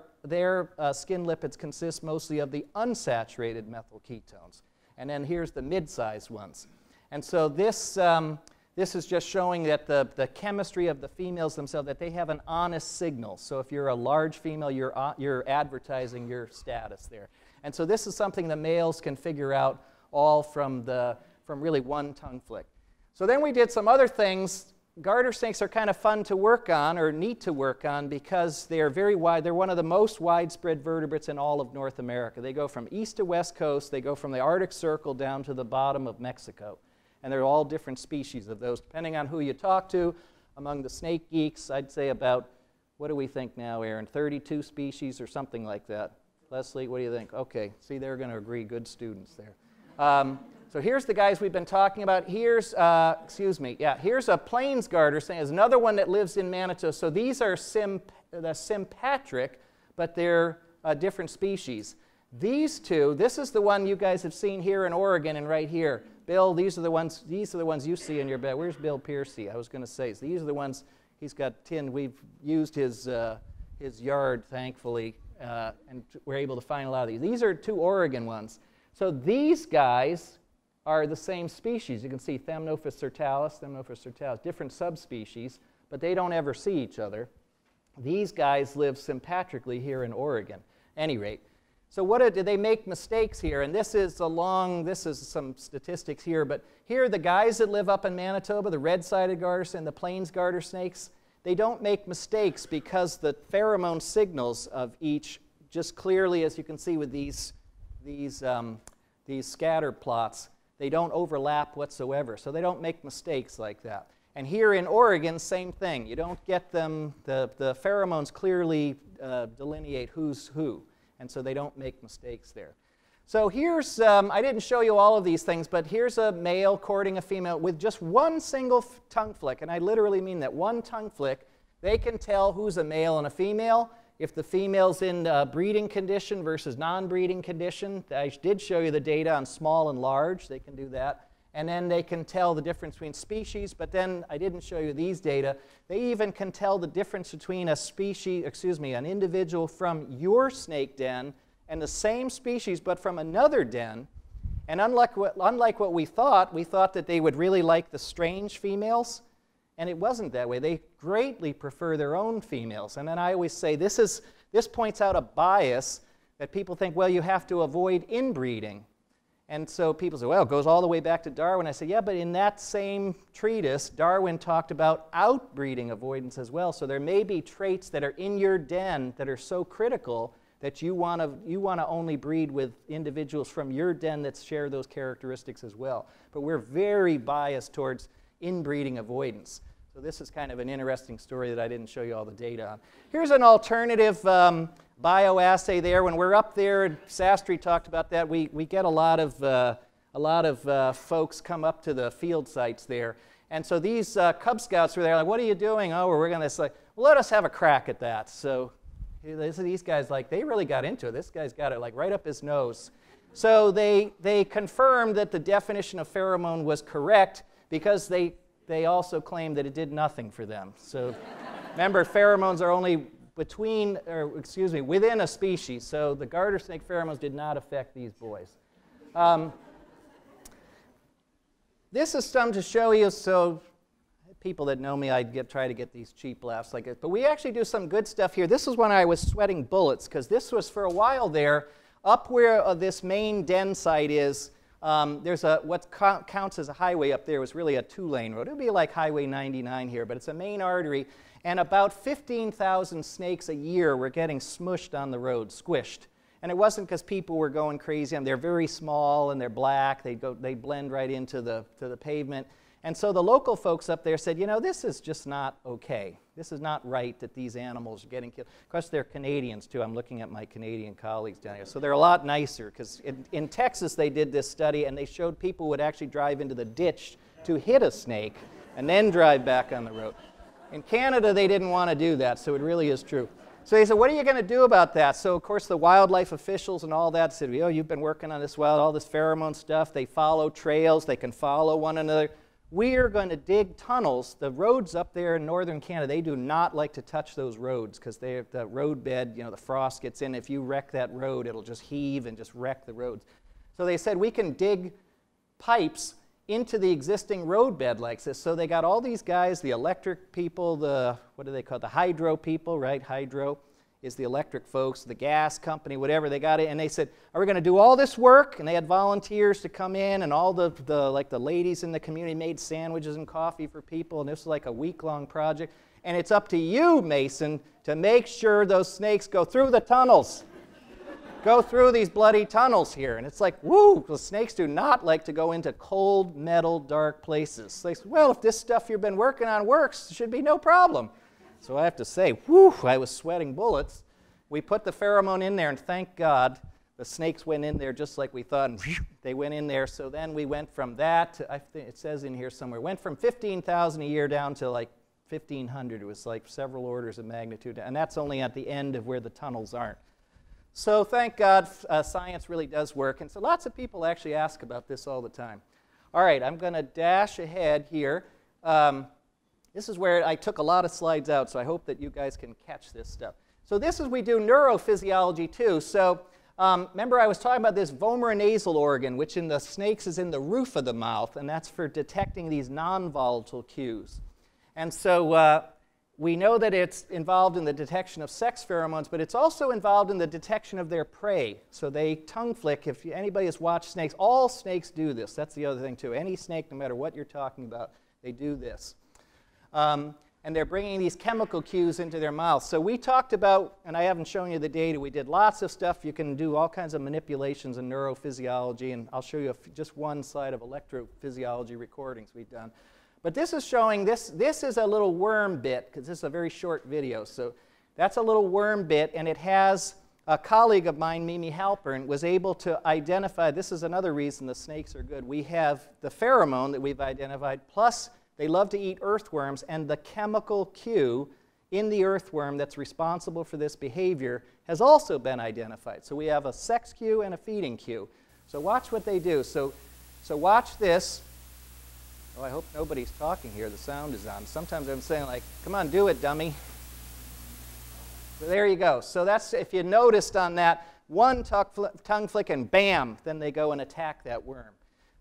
[SPEAKER 2] skin lipids consist mostly of the unsaturated methyl ketones. And then here's the mid-sized ones. And so this is just showing that the chemistry of the females themselves, that they have an honest signal. So if you're a large female, you're advertising your status there. And so this is something the males can figure out all from really one tongue flick. So then we did some other things. Garter snakes are kind of fun to work on, or neat to work on, because they are very wide. They're one of the most widespread vertebrates in all of North America. They go from east to west coast. They go from the Arctic Circle down to the bottom of Mexico. And they're all different species of those. Depending on who you talk to, among the snake geeks, I'd say about, what do we think now, Aaron? 32 species or something like that. Leslie, what do you think? Okay, see, they're going to agree. Good students there. So here's the guys we've been talking about. Here's, here's a plains garter snake. There's another one that lives in Manitoba. So these are sympatric, but they're different species. These two, this is the one you guys have seen here in Oregon and right here. Bill, these are the ones you see in your bed. Where's Bill Piercy? I was going to say, so these are the ones he's got tinned. We've used his yard, thankfully, and we're able to find a lot of these. These are two Oregon ones. So these guys are the same species. You can see Thamnophis sertalis, different subspecies, but they don't ever see each other. These guys live sympatrically here in Oregon. Any rate, so did they make mistakes here? And this is some statistics here, but here are the guys that live up in Manitoba, the red-sided garter snake and the plains garter snakes. They don't make mistakes because the pheromone signals of each, just clearly, as you can see with these scatter plots, they don't overlap whatsoever, so they don't make mistakes like that. And here in Oregon, same thing. You don't get them, the pheromones clearly delineate who's who, and so they don't make mistakes there. So here's, I didn't show you all of these things, but here's a male courting a female with just one single tongue flick, and I literally mean that, one tongue flick. They can tell who's a male and a female. If the female's in breeding condition versus non-breeding condition, I did show you the data on small and large. They can do that. And then they can tell the difference between species, but then I didn't show you these data. They even can tell the difference between an individual from your snake den and the same species but from another den. And unlike what we thought that they would really like the strange females. And it wasn't that way. They greatly prefer their own females. And then I always say this points out a bias that people think, well, you have to avoid inbreeding. And so people say, well, it goes all the way back to Darwin. I say, yeah, but in that same treatise, Darwin talked about outbreeding avoidance as well. So there may be traits that are in your den that are so critical that you want to only breed with individuals from your den that share those characteristics as well. But we're very biased towards inbreeding avoidance. So this is kind of an interesting story that I didn't show you all the data on. Here's an alternative bioassay there. When we're up there, Sastry talked about that, we get a lot of folks come up to the field sites there. And so these Cub Scouts were there like, what are you doing? Oh, we're going to say, well, let us have a crack at that. So these guys, like, they really got into it. This guy's got it like right up his nose. So they confirmed that the definition of pheromone was correct, because they also claimed that it did nothing for them. So remember, pheromones are only within a species. So the garter snake pheromones did not affect these boys. This is some to show you, so people that know me, I'd try to get these cheap laughs like it. But we actually do some good stuff here. This is when I was sweating bullets, because this was for a while there, up where this main den site is, there's what counts as a highway up there was really a 2-lane road. It would be like Highway 99 here, but it's a main artery. And about 15,000 snakes a year were getting smushed on the road, squished. And it wasn't because people were going crazy. They're very small and they're black. They blend right into the pavement. And so the local folks up there said, you know, this is just not okay. This is not right that these animals are getting killed. Of course, they're Canadians, too. I'm looking at my Canadian colleagues down here. So they're a lot nicer, because in Texas they did this study, and they showed people would actually drive into the ditch to hit a snake and then drive back on the road. In Canada, they didn't want to do that, so it really is true. So they said, what are you going to do about that? So, of course, the wildlife officials and all that said, oh, you've been working on this all this pheromone stuff. They follow trails. They can follow one another. We are going to dig tunnels. The roads up there in northern Canada, they do not like to touch those roads because the road bed, you know, the frost gets in. If you wreck that road, it'll just heave and just wreck the roads. So they said, we can dig pipes into the existing road bed like this. So they got all these guys, the electric people, what do they call it? The hydro people, right? Hydro is the electric folks, the gas company, whatever. They got it, and they said, are we going to do all this work? And they had volunteers to come in, and all the ladies in the community made sandwiches and coffee for people, and this was like a week-long project. And it's up to you, Mason, to make sure those snakes go through the tunnels. Go through these bloody tunnels here. And it's like, woo, the snakes do not like to go into cold, metal, dark places. So they said, well, if this stuff you've been working on works, it should be no problem. So I have to say, whew, I was sweating bullets. We put the pheromone in there, and thank God the snakes went in there just like we thought, and whew, they went in there. So then we went from that to, I think it says in here somewhere, went from 15,000 a year down to like 1,500. It was like several orders of magnitude, and that's only at the end of where the tunnels aren't. So thank God science really does work, and so lots of people actually ask about this all the time. All right, I'm going to dash ahead here. This is where I took a lot of slides out, so I hope that you guys can catch this stuff. So this is, we do neurophysiology too. So remember I was talking about this vomeronasal organ, which in the snakes is in the roof of the mouth, and that's for detecting these non-volatile cues. And so we know that it's involved in the detection of sex pheromones, but it's also involved in the detection of their prey. So they tongue flick. If anybody has watched snakes, all snakes do this. That's the other thing too. Any snake, no matter what you're talking about, they do this. And they're bringing these chemical cues into their mouth. So we talked about, and I haven't shown you the data, we did lots of stuff. You can do all kinds of manipulations in neurophysiology, and I'll show you just one slide of electrophysiology recordings we've done. But this is showing, this is a little worm bit, because this is a very short video. So that's a little worm bit, and it has a colleague of mine, Mimi Halpern, was able to identify, this is another reason the snakes are good. We have the pheromone that we've identified, plus they love to eat earthworms, and the chemical cue in the earthworm that's responsible for this behavior has also been identified. So we have a sex cue and a feeding cue. So watch what they do. So watch this. Oh, I hope nobody's talking here. The sound is on. Sometimes I'm saying, like, come on, do it, dummy. So there you go. So that's, if you noticed on that, one tongue flick and bam, then they go and attack that worm.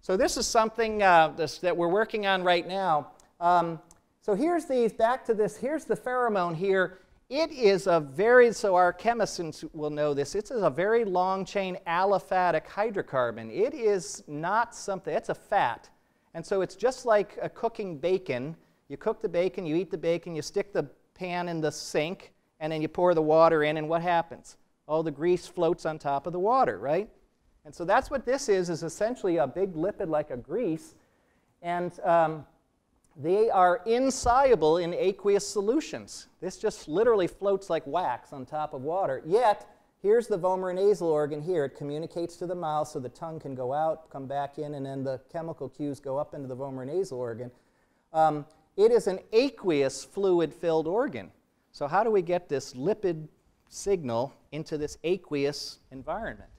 [SPEAKER 2] So this is something that we're working on right now. So here's these, back to this, here's the pheromone here. It is a very, so our chemists will know this, it's a very long chain aliphatic hydrocarbon. It is not something, it's a fat. And so it's just like cooking bacon. You cook the bacon, you eat the bacon, you stick the pan in the sink, and then you pour the water in, and what happens? All the grease floats on top of the water, right? And so that's what this is essentially a big lipid like a grease. And they are insoluble in aqueous solutions. This just literally floats like wax on top of water. Yet, here's the vomeronasal organ here. It communicates to the mouth so the tongue can go out, come back in, and then the chemical cues go up into the vomeronasal organ. It is an aqueous fluid-filled organ. So how do we get this lipid signal into this aqueous environment?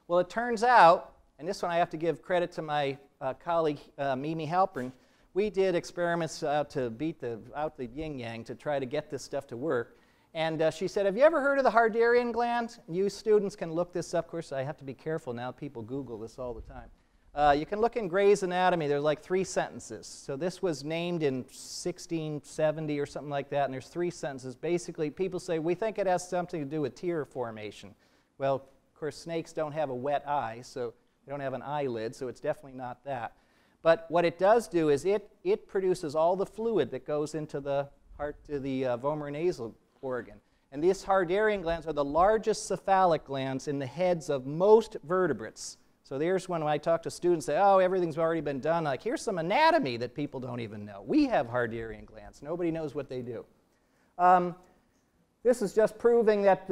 [SPEAKER 2] Well, it turns out, and this one I have to give credit to my colleague Mimi Halpern, we did experiments to beat out the yin-yang to try to get this stuff to work. And she said, have you ever heard of the Harderian gland? You students can look this up. Of course, I have to be careful now. People Google this all the time. You can look in Gray's Anatomy. There's like 3 sentences. So this was named in 1670 or something like that, and there's 3 sentences. Basically, people say, we think it has something to do with tear formation. Well, of course, snakes don't have a wet eye, so They don't have an eyelid, so it's definitely not that. But what it does do is it produces all the fluid that goes into the heart, to the vomeronasal organ. And these Harderian glands are the largest cephalic glands in the heads of most vertebrates. So there's when I talk to students, say, oh, everything's already been done. Like, here's some anatomy that people don't even know. We have Harderian glands. Nobody knows what they do. This is just proving that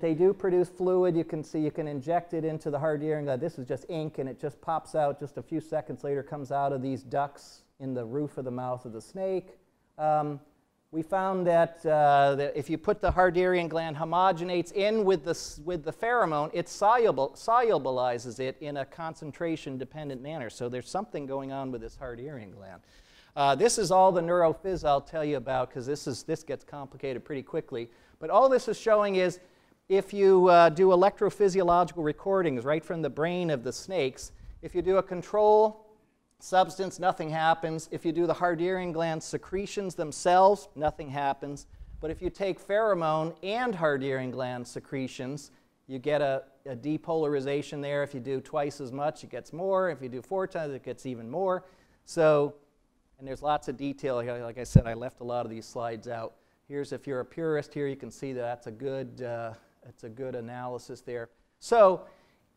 [SPEAKER 2] they do produce fluid. You can see you can inject it into the Harderian gland. This is just ink, and it just pops out just a few seconds later, comes out of these ducts in the roof of the mouth of the snake. We found that if you put the Harderian gland homogenates in with the pheromone, it solubilizes it in a concentration-dependent manner. So there's something going on with this Harderian gland. This is all the neurophys I'll tell you about, because this gets complicated pretty quickly. But all this is showing is if you do electrophysiological recordings right from the brain of the snakes, if you do a control substance, nothing happens. If you do the Harderian gland secretions themselves, nothing happens. But if you take pheromone and Harderian gland secretions, you get a depolarization there. If you do twice as much, it gets more. If you do 4 times, it gets even more. So, and there's lots of detail. Like I said, I left a lot of these slides out. Here's, if you're a purist here, you can see that that's a good analysis there. So,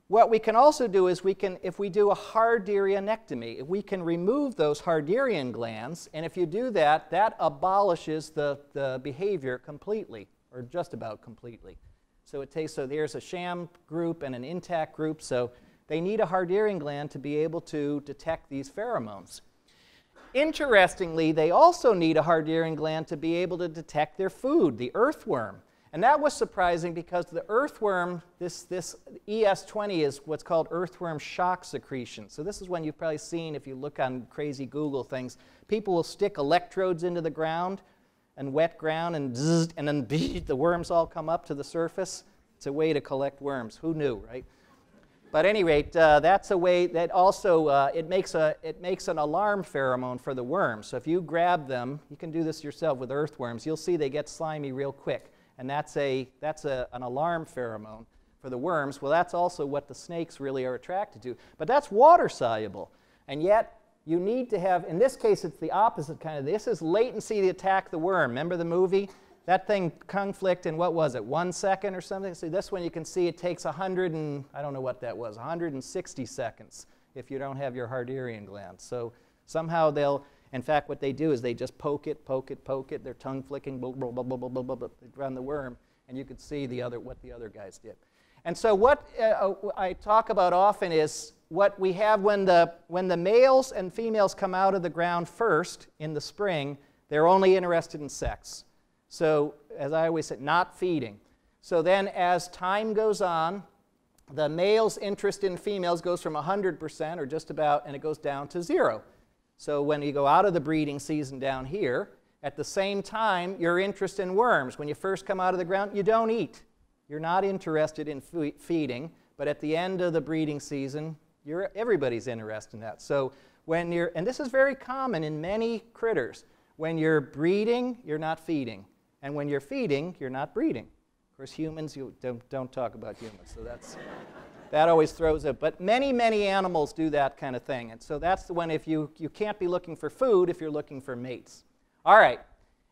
[SPEAKER 2] what we can also do is if we do a Harderianectomy, we can remove those Harderian glands, and if you do that, that abolishes the behavior completely, or just about completely. So there's a sham group and an intact group, so they need a Harderian gland to be able to detect these pheromones. Interestingly, they also need a Harderian gland to be able to detect their food, the earthworm. And that was surprising because the earthworm, this ES20 is what's called earthworm shock secretion. So this is when you've probably seen, if you look on crazy Google things, people will stick electrodes into the ground and wet ground, and zzz, and then the worms all come up to the surface. It's a way to collect worms. Who knew, right? But at any rate, that's a way that also it makes an alarm pheromone for the worms. So if you grab them, you can do this yourself with earthworms. You'll see they get slimy real quick. And that's an alarm pheromone for the worms. Well, that's also what the snakes really are attracted to. But that's water soluble. And yet, you need to have, in this case, it's the opposite kind of, this is latency to attack the worm. Remember the movie? That thing conflict in, what was it, 1 second or something? So this one you can see it takes 160 seconds if you don't have your Harderian gland. So somehow in fact, what they do is they just poke it, their tongue flicking, blah, blah, blah, blah, blah, blah, blah, around the worm, and you could see what the other guys did. And so what I talk about often is what we have when the males and females come out of the ground first in the spring, they're only interested in sex. So, as I always say, not feeding. So then as time goes on, the male's interest in females goes from 100% or just about, and it goes down to 0. So when you go out of the breeding season down here, at the same time, your interest in worms. When you first come out of the ground, you don't eat. You're not interested in feeding, but at the end of the breeding season, everybody's interested in that. So when and this is very common in many critters, when you're breeding, you're not feeding. And when you're feeding, you're not breeding. Of course, humans, you don't talk about humans, so that always throws it. But many, many animals do that kind of thing. And so that's the one, if you can't be looking for food if you're looking for mates. All right.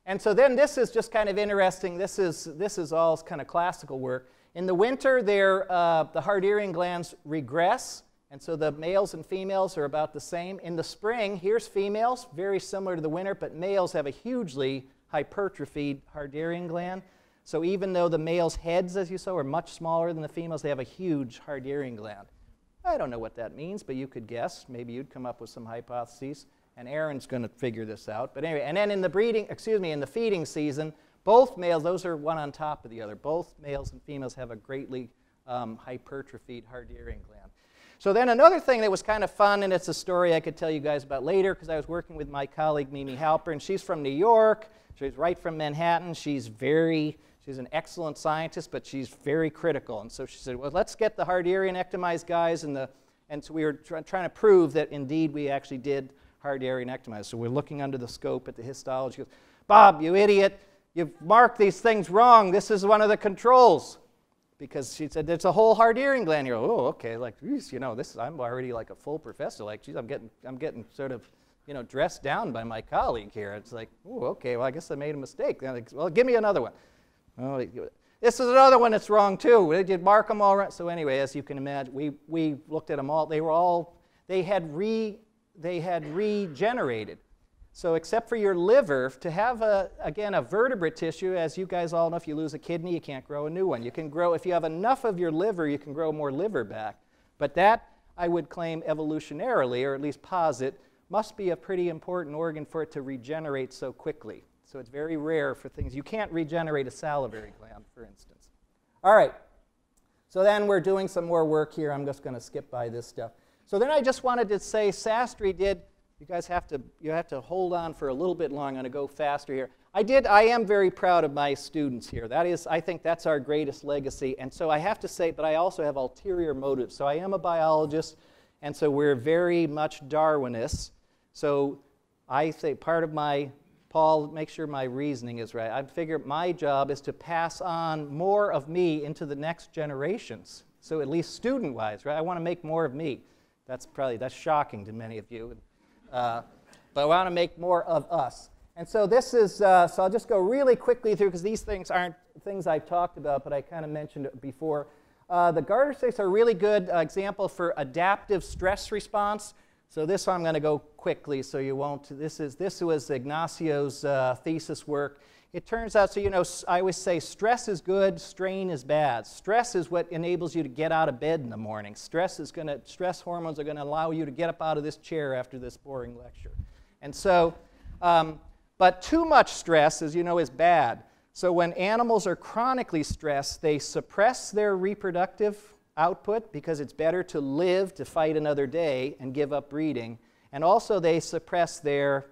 [SPEAKER 2] And so then this is just kind of interesting. This is all kind of classical work. In the winter, the Harderian glands regress. And so the males and females are about the same. In the spring, here's females, very similar to the winter, but males have a hugely hypertrophied Harderian gland. So even though the males' heads, as you saw, are much smaller than the females, they have a huge Harderian gland. I don't know what that means, but you could guess. Maybe you'd come up with some hypotheses, and Aaron's going to figure this out. But anyway, and then in the feeding season, both males, those are one on top of the other. Both males and females have a greatly hypertrophied Harderian gland. So then another thing that was kind of fun, and it's a story I could tell you guys about later, because I was working with my colleague Mimi Halper, and she's from New York. She's right from Manhattan. She's an excellent scientist, but she's very critical. And so she said, well, let's get the Harderianectomized guys, and so we were trying to prove that indeed we actually did Harderianectomize. So we're looking under the scope at the histology. She goes, Bob, you idiot, you've marked these things wrong. This is one of the controls. because she said, it's a whole hard hearing gland. You go, oh, okay, like, geez, you know, I'm already like a full professor. Like, geez, I'm getting sort of, you know, dressed down by my colleague here. It's like, oh, okay, well, I guess I made a mistake. Like, well, give me another one. Oh, this is another one that's wrong too. They did mark them all right. So anyway, as you can imagine, we looked at them all. They had regenerated. So except for your liver, to have, again, a vertebrate tissue, as you guys all know, if you lose a kidney, you can't grow a new one. You can grow, if you have enough of your liver, you can grow more liver back. But that, I would claim evolutionarily, or at least posit, must be a pretty important organ for it to regenerate so quickly. So it's very rare for things. You can't regenerate a salivary gland, for instance. All right. So then we're doing some more work here. I'm just going to skip by this stuff. So then I just wanted to say Sastry did. You guys have to hold on for a little bit long. I'm going to go faster here. I am very proud of my students here. That is, I think that's our greatest legacy. And so I have to say, but I also have ulterior motives. So I am a biologist, and so we're very much Darwinists. So I say part of my, Paul, make sure my reasoning is right. I figure my job is to pass on more of me into the next generations. So at least student-wise, right? I want to make more of me. That's shocking to many of you. But I want to make more of us. And so this is, so I'll just go really quickly through, because these things aren't things I've talked about, but I kind of mentioned it before. The Garter Snakes are a really good example for adaptive stress response. So this I'm going to go quickly so you won't. This was Ignacio's thesis work. It turns out, so you know, I always say stress is good, strain is bad. Stress is what enables you to get out of bed in the morning. Stress hormones are going to allow you to get up out of this chair after this boring lecture. And so, but too much stress, as you know, is bad. So when animals are chronically stressed, they suppress their reproductive output because it's better to live to fight another day and give up breeding. And also they suppress their,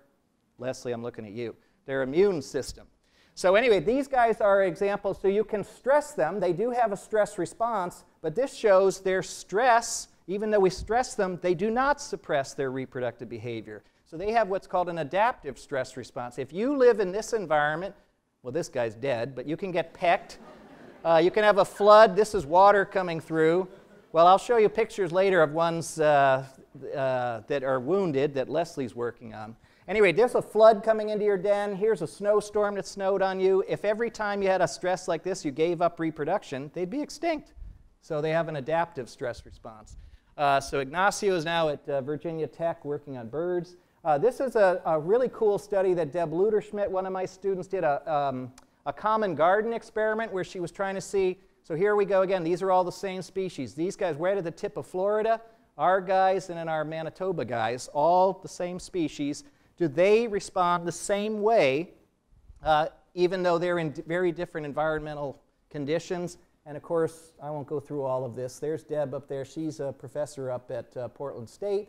[SPEAKER 2] Leslie, I'm looking at you, their immune system. So anyway, these guys are examples. So you can stress them. They do have a stress response, but this shows their stress, even though we stress them, they do not suppress their reproductive behavior. So they have what's called an adaptive stress response. If you live in this environment, well, this guy's dead, but you can get pecked. You can have a flood. This is water coming through. Well, I'll show you pictures later of ones that are wounded that Leslie's working on. Anyway, there's a flood coming into your den. Here's a snowstorm that snowed on you. If every time you had a stress like this, you gave up reproduction, they'd be extinct. So they have an adaptive stress response. So Ignacio is now at Virginia Tech working on birds. This is a really cool study that Deb Luderschmidt, one of my students, did a common garden experiment where she was trying to see, so here we go again, these are all the same species. These guys right at the tip of Florida, our guys and then our Manitoba guys, all the same species. Do they respond the same way, even though they're in very different environmental conditions? And of course, I won't go through all of this. There's Deb up there. She's a professor up at Portland State.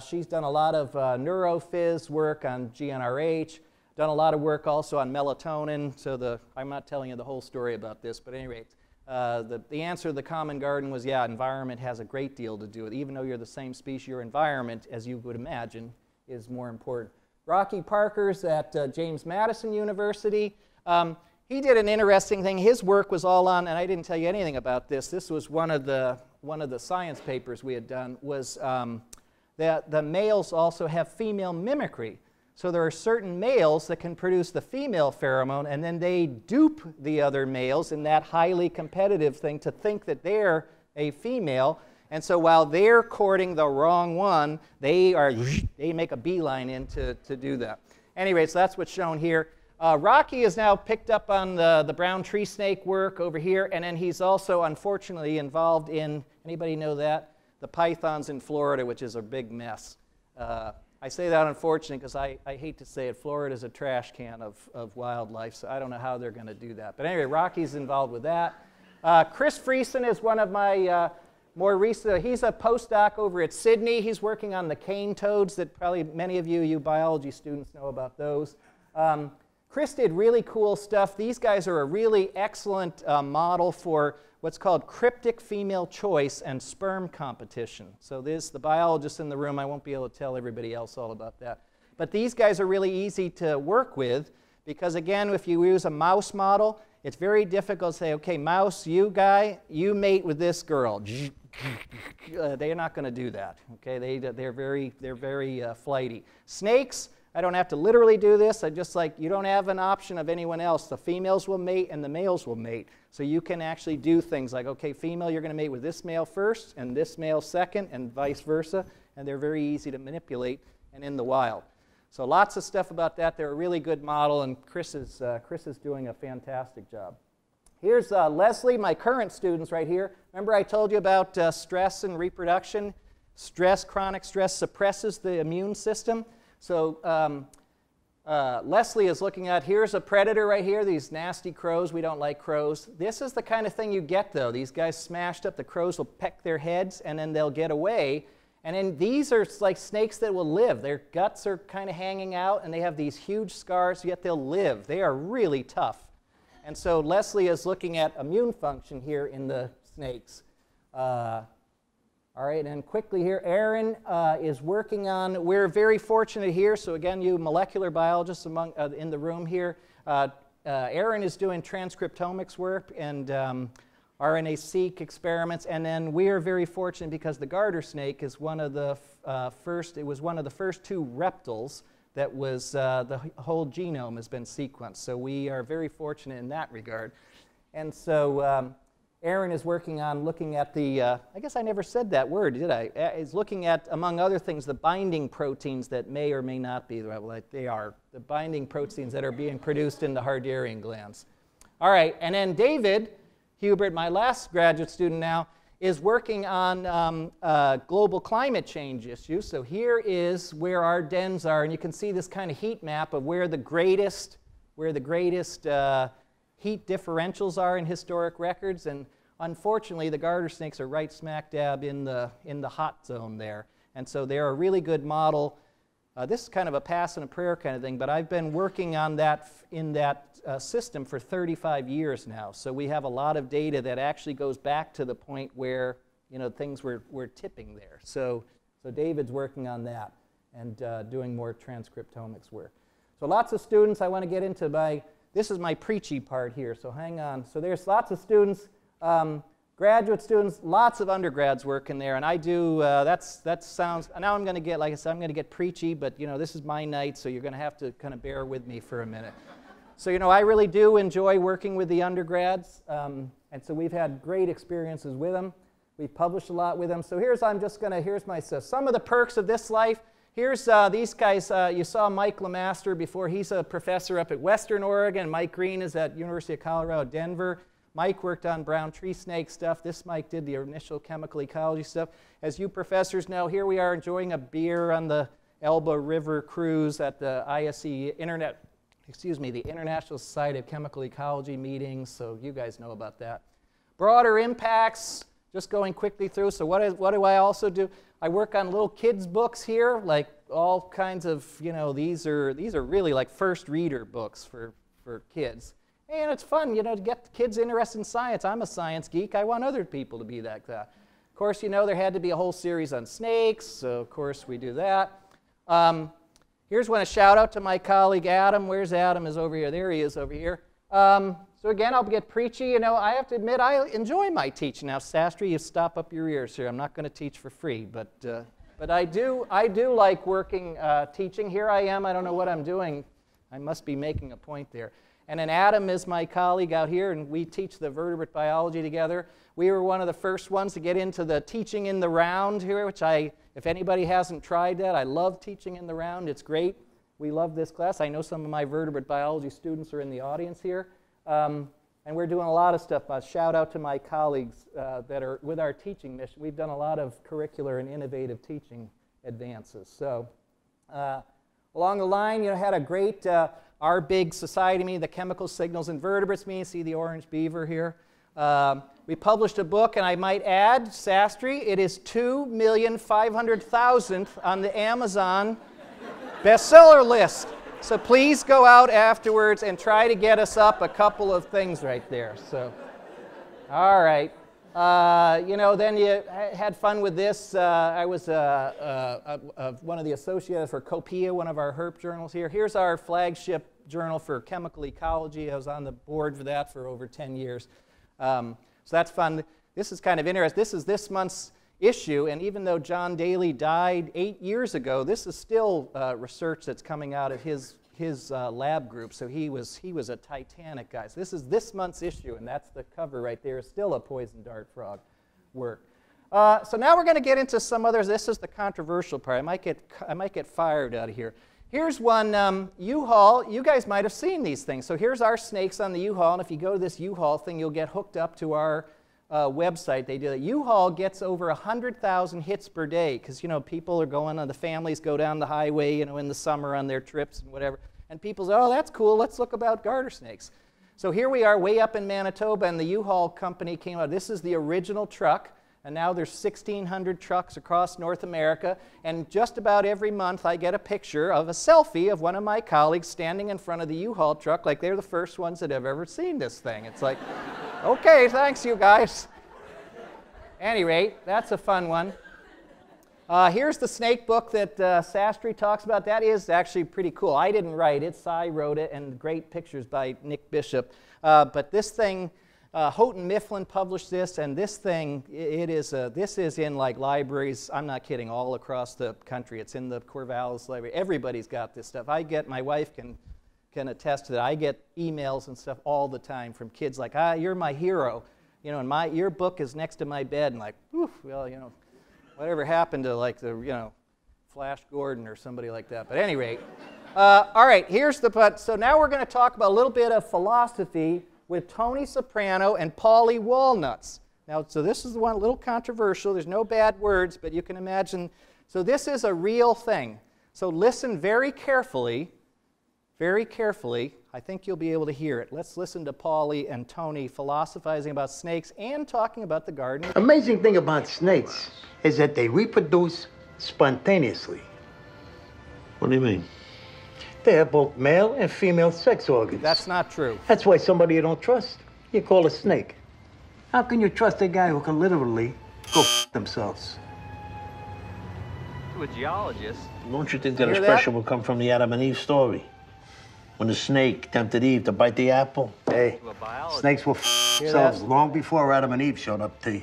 [SPEAKER 2] She's done a lot of neurophys work on GnRH, done a lot of work also on melatonin. So I'm not telling you the whole story about this, but at any rate, the answer to the common garden was, yeah, environment has a great deal to do with it. Even though you're the same species, your environment, as you would imagine, is more important. Rocky Parker's at James Madison University. He did an interesting thing. His work was all on, and I didn't tell you anything about this. This was one of the science papers we had done, was that the males also have female mimicry. So there are certain males that can produce the female pheromone, and then they dupe the other males in that highly competitive thing to think that they're a female. And so while they're courting the wrong one, they make a beeline in to do that. Anyway, so that's what's shown here. Rocky is now picked up on the brown tree snake work over here, and then he's also unfortunately involved in, anybody know that? The pythons in Florida, which is a big mess. I say that unfortunately because I hate to say it, Florida's a trash can of wildlife, so I don't know how they're going to do that. But anyway, Rocky's involved with that. Chris Friesen is one of my more recent, he's a postdoc over at Sydney. He's working on the cane toads that probably many of you biology students know about those. Chris did really cool stuff. These guys are a really excellent model for what's called cryptic female choice and sperm competition. So the biologists in the room, I won't be able to tell everybody else all about that. But these guys are really easy to work with because, again, if you use a mouse model, It's very difficult to say, okay, mouse, you guy, you mate with this girl. They're not going to do that. Okay, they're very flighty. Snakes, I don't have to literally do this. I just like, you don't have an option of anyone else. The females will mate and the males will mate. So you can actually do things like, okay, female, you're going to mate with this male first and this male second and vice versa. And they're very easy to manipulate and in the wild. So lots of stuff about that. They're a really good model, and Chris is doing a fantastic job. Here's Leslie, my current students right here. Remember I told you about stress and reproduction? Stress, chronic stress suppresses the immune system. So Leslie is looking at, here's a predator right here, these nasty crows. We don't like crows. This is the kind of thing you get, though. These guys smashed up. The crows will peck their heads, and then they'll get away. And then these are like snakes that will live. Their guts are kind of hanging out, and they have these huge scars, yet they'll live. They are really tough. And so Leslie is looking at immune function here in the snakes. All right, and quickly here, Aaron is working on, we're very fortunate here, so again, you molecular biologists among, in the room here, Aaron is doing transcriptomics work and RNA-seq experiments, and then we are very fortunate because the garter snake is one of the first, it was one of the first two reptiles that was, the whole genome has been sequenced. So we are very fortunate in that regard. And so Aaron is working on looking at the, I guess I never said that word, did I? Is looking at, among other things, the binding proteins that may or may not be, like they are, the binding proteins that are being produced in the Harderian glands. All right, and then David Hubert, my last graduate student now, is working on global climate change issues. So here is where our dens are, and you can see this kind of heat map of where the greatest heat differentials are in historic records. And unfortunately, the garter snakes are right smack dab in the hot zone there. And so they're a really good model. This is kind of a pass and a prayer kind of thing, but I've been working on that in that system for 35 years now. So we have a lot of data that actually goes back to the point where, you know, things were tipping there. So David's working on that and doing more transcriptomics work. So lots of students. I want to get into this is my preachy part here, so hang on. So there's lots of students, graduate students, lots of undergrads working there, and I do, that sounds, now I'm going to get, like I said, I'm going to get preachy, but you know, this is my night, so you're going to have to kind of bear with me for a minute. So, you know, I really do enjoy working with the undergrads, and so we've had great experiences with them. We've published a lot with them. So here's my, some of the perks of this life. Here's these guys, you saw Mike LeMaster before. He's a professor up at Western Oregon. Mike Green is at University of Colorado, Denver. Mike worked on brown tree snake stuff. This Mike did the initial chemical ecology stuff. As you professors know, here we are enjoying a beer on the Elba River cruise at the ISE the International Society of Chemical Ecology meetings, so you guys know about that. Broader impacts, just going quickly through. So what do I also do? I work on little kids' books here, like all kinds of, you know, these are really like first reader books for kids. And it's fun, you know, to get kids interested in science. I'm a science geek. I want other people to be that. Of course, you know, there had to be a whole series on snakes, so of course we do that. Here's one, a shout out to my colleague Adam. Where's Adam? Is over here. There he is over here. So again, I'll get preachy. You know, I have to admit, I enjoy my teaching. Now, Sastry, you stop up your ears here. I'm not going to teach for free, but I do like working, teaching. Here I am. I don't know what I'm doing. I must be making a point there. And then Adam is my colleague out here, and we teach the vertebrate biology together. We were one of the first ones to get into the teaching in the round here, which if anybody hasn't tried that, I love teaching in the round. It's great. We love this class. I know some of my vertebrate biology students are in the audience here. And we're doing a lot of stuff. Shout out to my colleagues that are with our teaching mission. We've done a lot of curricular and innovative teaching advances. So along the line, you know, had a great, our big society meeting, the Chemical Signals in Vertebrates meeting. See the orange beaver here. We published a book, and I might add, Sastry, it is 2,500,000th on the Amazon bestseller list. So please go out afterwards and try to get us up a couple of things right there. So, all right. You know, then you had fun with this. I was one of the associates for Copia, one of our herp journals here. Here's our flagship journal for chemical ecology. I was on the board for that for over 10 years. So that's fun. This is kind of interesting. This is this month's issue, and even though John Daly died 8 years ago, this is still research that's coming out of his lab group. So he was a Titanic guy. So this is this month's issue, and that's the cover right there. It's still a poison dart frog work. So now we're going to get into some others. This is the controversial part. I might get fired out of here. Here's one U-Haul. You guys might have seen these things. So here's our snakes on the U-Haul, and if you go to this U-Haul thing, you'll get hooked up to our website. They do that. U-Haul gets over 100,000 hits per day because, you know, people are going on, the families go down the highway, you know, in the summer on their trips and whatever, and people say, oh, that's cool, let's look about garter snakes. So here we are way up in Manitoba, and the U-Haul company came out. This is the original truck, and now there's 1,600 trucks across North America, and just about every month I get a picture of a selfie of one of my colleagues standing in front of the U-Haul truck like they're the first ones that have ever seen this thing. It's like, okay, thanks you guys. At any rate, that's a fun one. Here's the snake book that Sastry talks about. That is actually pretty cool. I didn't write it, Cy wrote it, and great pictures by Nick Bishop. But this thing, Houghton Mifflin published this, and this thing, this is in like libraries, I'm not kidding, all across the country. It's in the Corvallis Library. Everybody's got this stuff. My wife can attest to that. I get emails and stuff all the time from kids like, you're my hero. You know, and your book is next to my bed, and like, well, you know, whatever happened to like the, you know, Flash Gordon or somebody like that. But at any rate, all right, here's the but. So now we're going to talk about a little bit of philosophy with Tony Soprano and Paulie Walnuts. Now, so this is the one a little controversial. There's no bad words, but you can imagine. So this is a real thing. So listen very carefully. Very carefully. I think you'll be able to hear it. Let's listen to Paulie and Tony philosophizing about snakes and talking about the garden.
[SPEAKER 3] Amazing thing about snakes is that they reproduce spontaneously.
[SPEAKER 4] What do you mean?
[SPEAKER 3] They have both male and female sex organs.
[SPEAKER 2] That's not true.
[SPEAKER 3] That's why somebody you don't trust, you call a snake. How can you trust a guy who can literally go themselves?
[SPEAKER 5] To a geologist.
[SPEAKER 4] Don't you think that expression will come from the Adam and Eve story? When the snake tempted Eve to bite the apple?
[SPEAKER 3] Hey, snakes were themselves long before Adam and Eve showed up to you.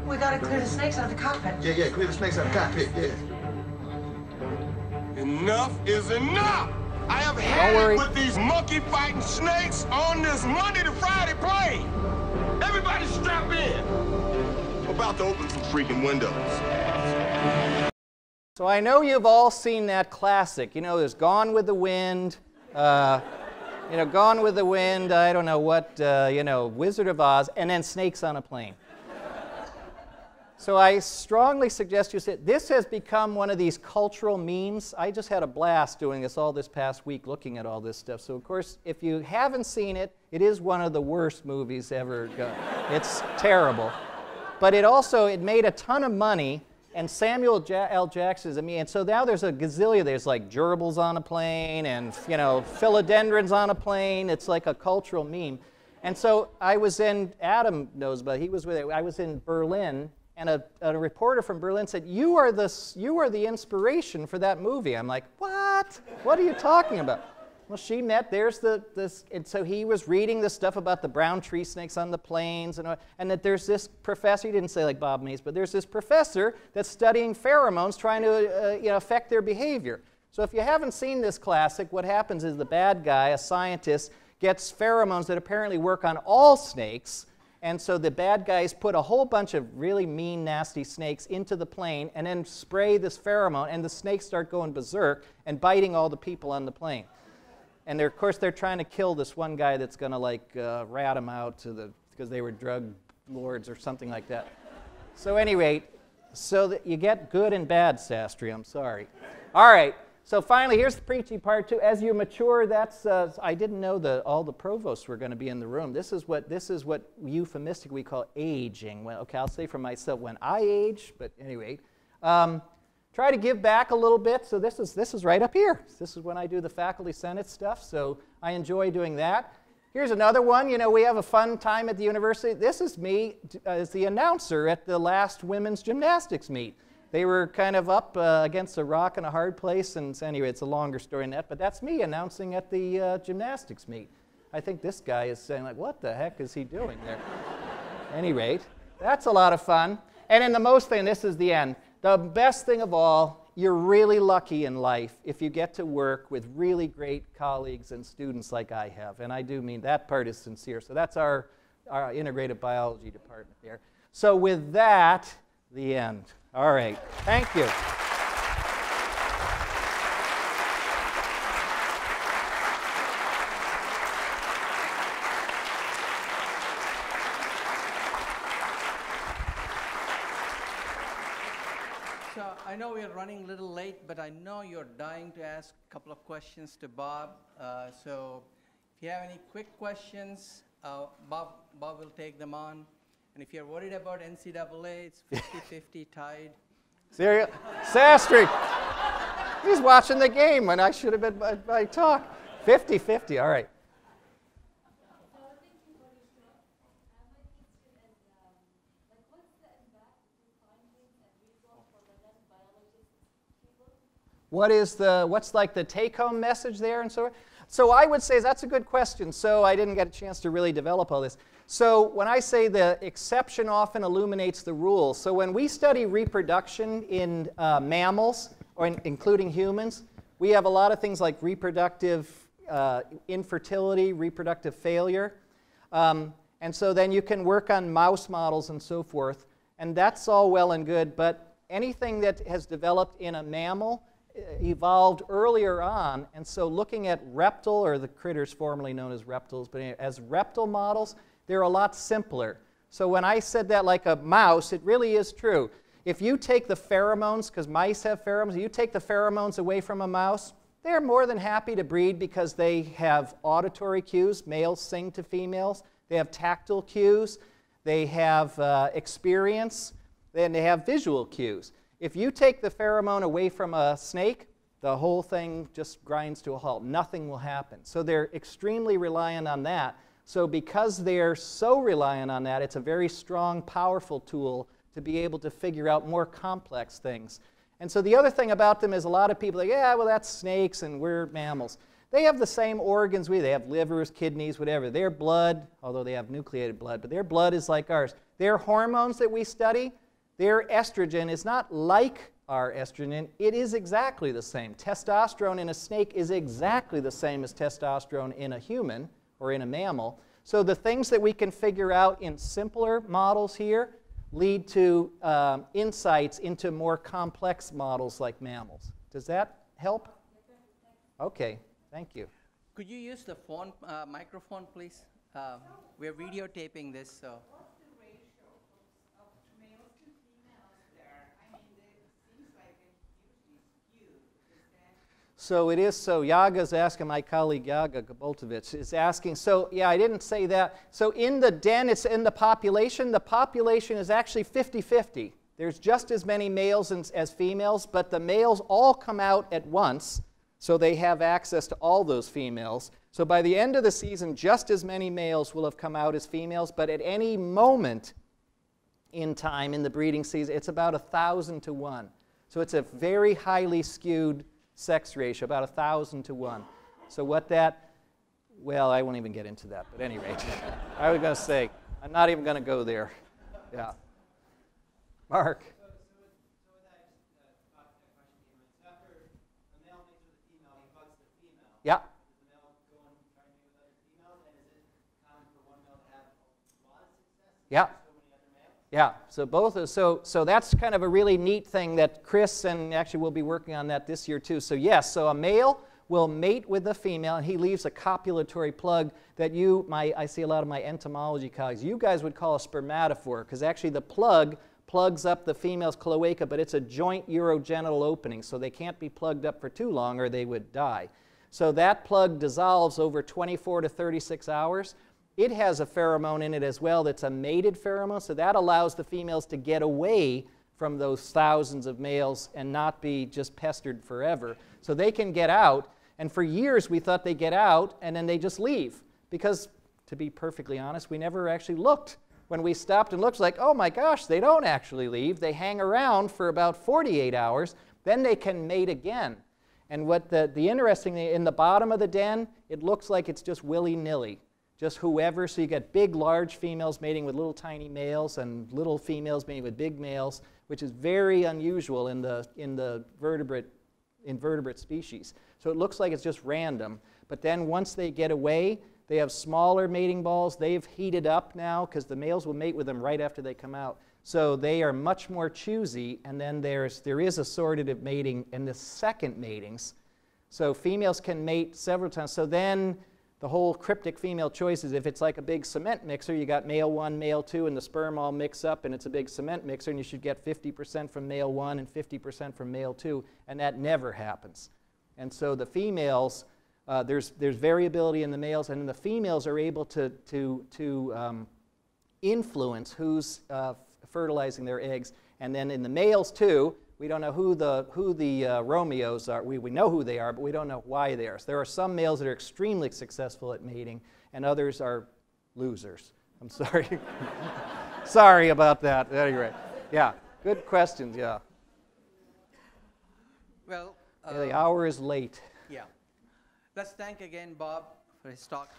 [SPEAKER 6] We gotta clear the snakes out of the cockpit.
[SPEAKER 7] Yeah, clear the snakes out of the cockpit, yeah.
[SPEAKER 8] Enough is enough! I have had it with these monkey-fighting snakes on this Monday to Friday plane! Everybody strap in! I'm about to open some freaking windows.
[SPEAKER 2] So I know you've all seen that classic. You know, there's Gone with the Wind, you know, Gone with the Wind, I don't know what, you know, Wizard of Oz, and then Snakes on a Plane. So I strongly suggest you sit. This has become one of these cultural memes. I just had a blast doing this all this past week, looking at all this stuff. So of course, if you haven't seen it, it is one of the worst movies ever done. It's terrible. But it made a ton of money, and Samuel L. Jackson's, and so now there's a gazillion. There's like gerbils on a plane, and you know, philodendrons on a plane. It's like a cultural meme. And so I was in, Adam knows, but he was with it. I was in Berlin. And a reporter from Berlin said, you are the inspiration for that movie. I'm like, what? What are you talking about? Well, she met, and so he was reading this stuff about the brown tree snakes on the plains, and that there's this professor, he didn't say like Bob Mays, but there's this professor that's studying pheromones, trying to affect their behavior. So if you haven't seen this classic, what happens is the bad guy, a scientist, gets pheromones that apparently work on all snakes. And so the bad guys put a whole bunch of really mean, nasty snakes into the plane and then spray this pheromone, and the snakes start going berserk and biting all the people on the plane. And of course, they're trying to kill this one guy that's going to like rat them out because they were drug lords or something like that. So at any rate, so that you get good and bad, Sastry. I'm sorry. All right. So finally, here's the preachy part too. As you mature, that's I didn't know that all the provosts were going to be in the room. This is what euphemistically we call aging. Well, okay, I'll say for myself when I age, but anyway, try to give back a little bit. So this is right up here. This is when I do the faculty senate stuff. So I enjoy doing that. Here's another one. You know, we have a fun time at the university. This is me as the announcer at the last women's gymnastics meet. They were kind of up against a rock and a hard place, and so anyway, it's a longer story than that, but that's me announcing at the gymnastics meet. I think this guy is saying, like, what the heck is he doing there? At any rate, that's a lot of fun. And then the most thing, this is the end, the best thing of all, you're really lucky in life if you get to work with really great colleagues and students like I have, and I do mean that part is sincere. So that's our integrative biology department there. So with that, the end. All right, thank you.
[SPEAKER 1] So I know we are running a little late, but I know you're dying to ask a couple of questions to Bob. So if you have any quick questions, Bob will take them on. And if you're worried about NCAA, it's 50-50 tied.
[SPEAKER 2] Serious? Sastry! He's watching the game when I should have been by talk. 50-50, all right. What's like the take-home message there and so on? So I would say that's a good question. So I didn't get a chance to really develop all this. So when I say the exception often illuminates the rule, so when we study reproduction in mammals, or including humans, we have a lot of things like reproductive infertility, reproductive failure. And so then you can work on mouse models and so forth. And that's all well and good, but anything that has developed in a mammal evolved earlier on, and so looking at reptile, or the critters formerly known as reptiles, but as reptile models, they're a lot simpler. So when I said that like a mouse, it really is true. If you take the pheromones, because mice have pheromones, you take the pheromones away from a mouse, they're more than happy to breed because they have auditory cues. Males sing to females. They have tactile cues. They have experience. Then they have visual cues. If you take the pheromone away from a snake, the whole thing just grinds to a halt. Nothing will happen. So they're extremely reliant on that. So because they're so reliant on that, it's a very strong, powerful tool to be able to figure out more complex things. And so the other thing about them is a lot of people are like, yeah, well, that's snakes and we're mammals. They have the same organs we do. They have livers, kidneys, whatever. Their blood, although they have nucleated blood, but their blood is like ours. Their hormones that we study, their estrogen is not like our estrogen. It is exactly the same. Testosterone in a snake is exactly the same as testosterone in a human or in a mammal. So the things that we can figure out in simpler models here lead to insights into more complex models like mammals. Does that help? Okay, thank you.
[SPEAKER 1] Could you use the phone microphone, please? We're videotaping this, so.
[SPEAKER 2] So it is, so Yaga's asking, my colleague Yaga Gaboltovich is asking, so yeah, I didn't say that. So in the den, it's in the population is actually 50-50. There's just as many males as females, but the males all come out at once, so they have access to all those females. So by the end of the season, just as many males will have come out as females, but at any moment in time in the breeding season, it's about 1,000 to 1. So it's a very highly skewed sex ratio, about 1,000 to 1. So what that, well, I won't even get into that, but at any rate, I was going to say, I'm not even going to go there. Yeah. Mark. Yeah. Yeah. Yeah, so so that's kind of a really neat thing that Chris, and actually we'll be working on that this year too. So yes, so a male will mate with a female, and he leaves a copulatory plug that I see a lot of my entomology colleagues, you guys would call a spermatophore, because actually the plug plugs up the female's cloaca, but it's a joint urogenital opening, so they can't be plugged up for too long or they would die. So that plug dissolves over 24 to 36 hours. It has a pheromone in it as well that's a mated pheromone, so that allows the females to get away from those thousands of males and not be just pestered forever. So they can get out, and for years we thought they get out and then they just leave. Because, to be perfectly honest, we never actually looked. When we stopped and looked, like, oh my gosh, they don't actually leave. They hang around for about 48 hours, then they can mate again. And what the interesting thing, in the bottom of the den, it looks like it's just willy-nilly. Just whoever, so you get big, large females mating with little tiny males and little females mating with big males, which is very unusual in the invertebrate species. So it looks like it's just random. But then once they get away, they have smaller mating balls. They've heated up now because the males will mate with them right after they come out. So they are much more choosy, and then there is assortative mating in the second matings. So females can mate several times. So then the whole cryptic female choice is if it's like a big cement mixer, you got male 1, male 2, and the sperm all mix up, and it's a big cement mixer, and you should get 50% from male 1 and 50% from male 2, and that never happens. And so the females, there's variability in the males, and the females are able to influence who's fertilizing their eggs. And then in the males too, we don't know who the Romeos are. We know who they are, but we don't know why they are. So there are some males that are extremely successful at mating, and others are losers. I'm sorry. Sorry about that. Anyway, yeah, good questions. Yeah.
[SPEAKER 1] Well,
[SPEAKER 2] the hour is late.
[SPEAKER 1] Yeah. Let's thank again Bob for his talk.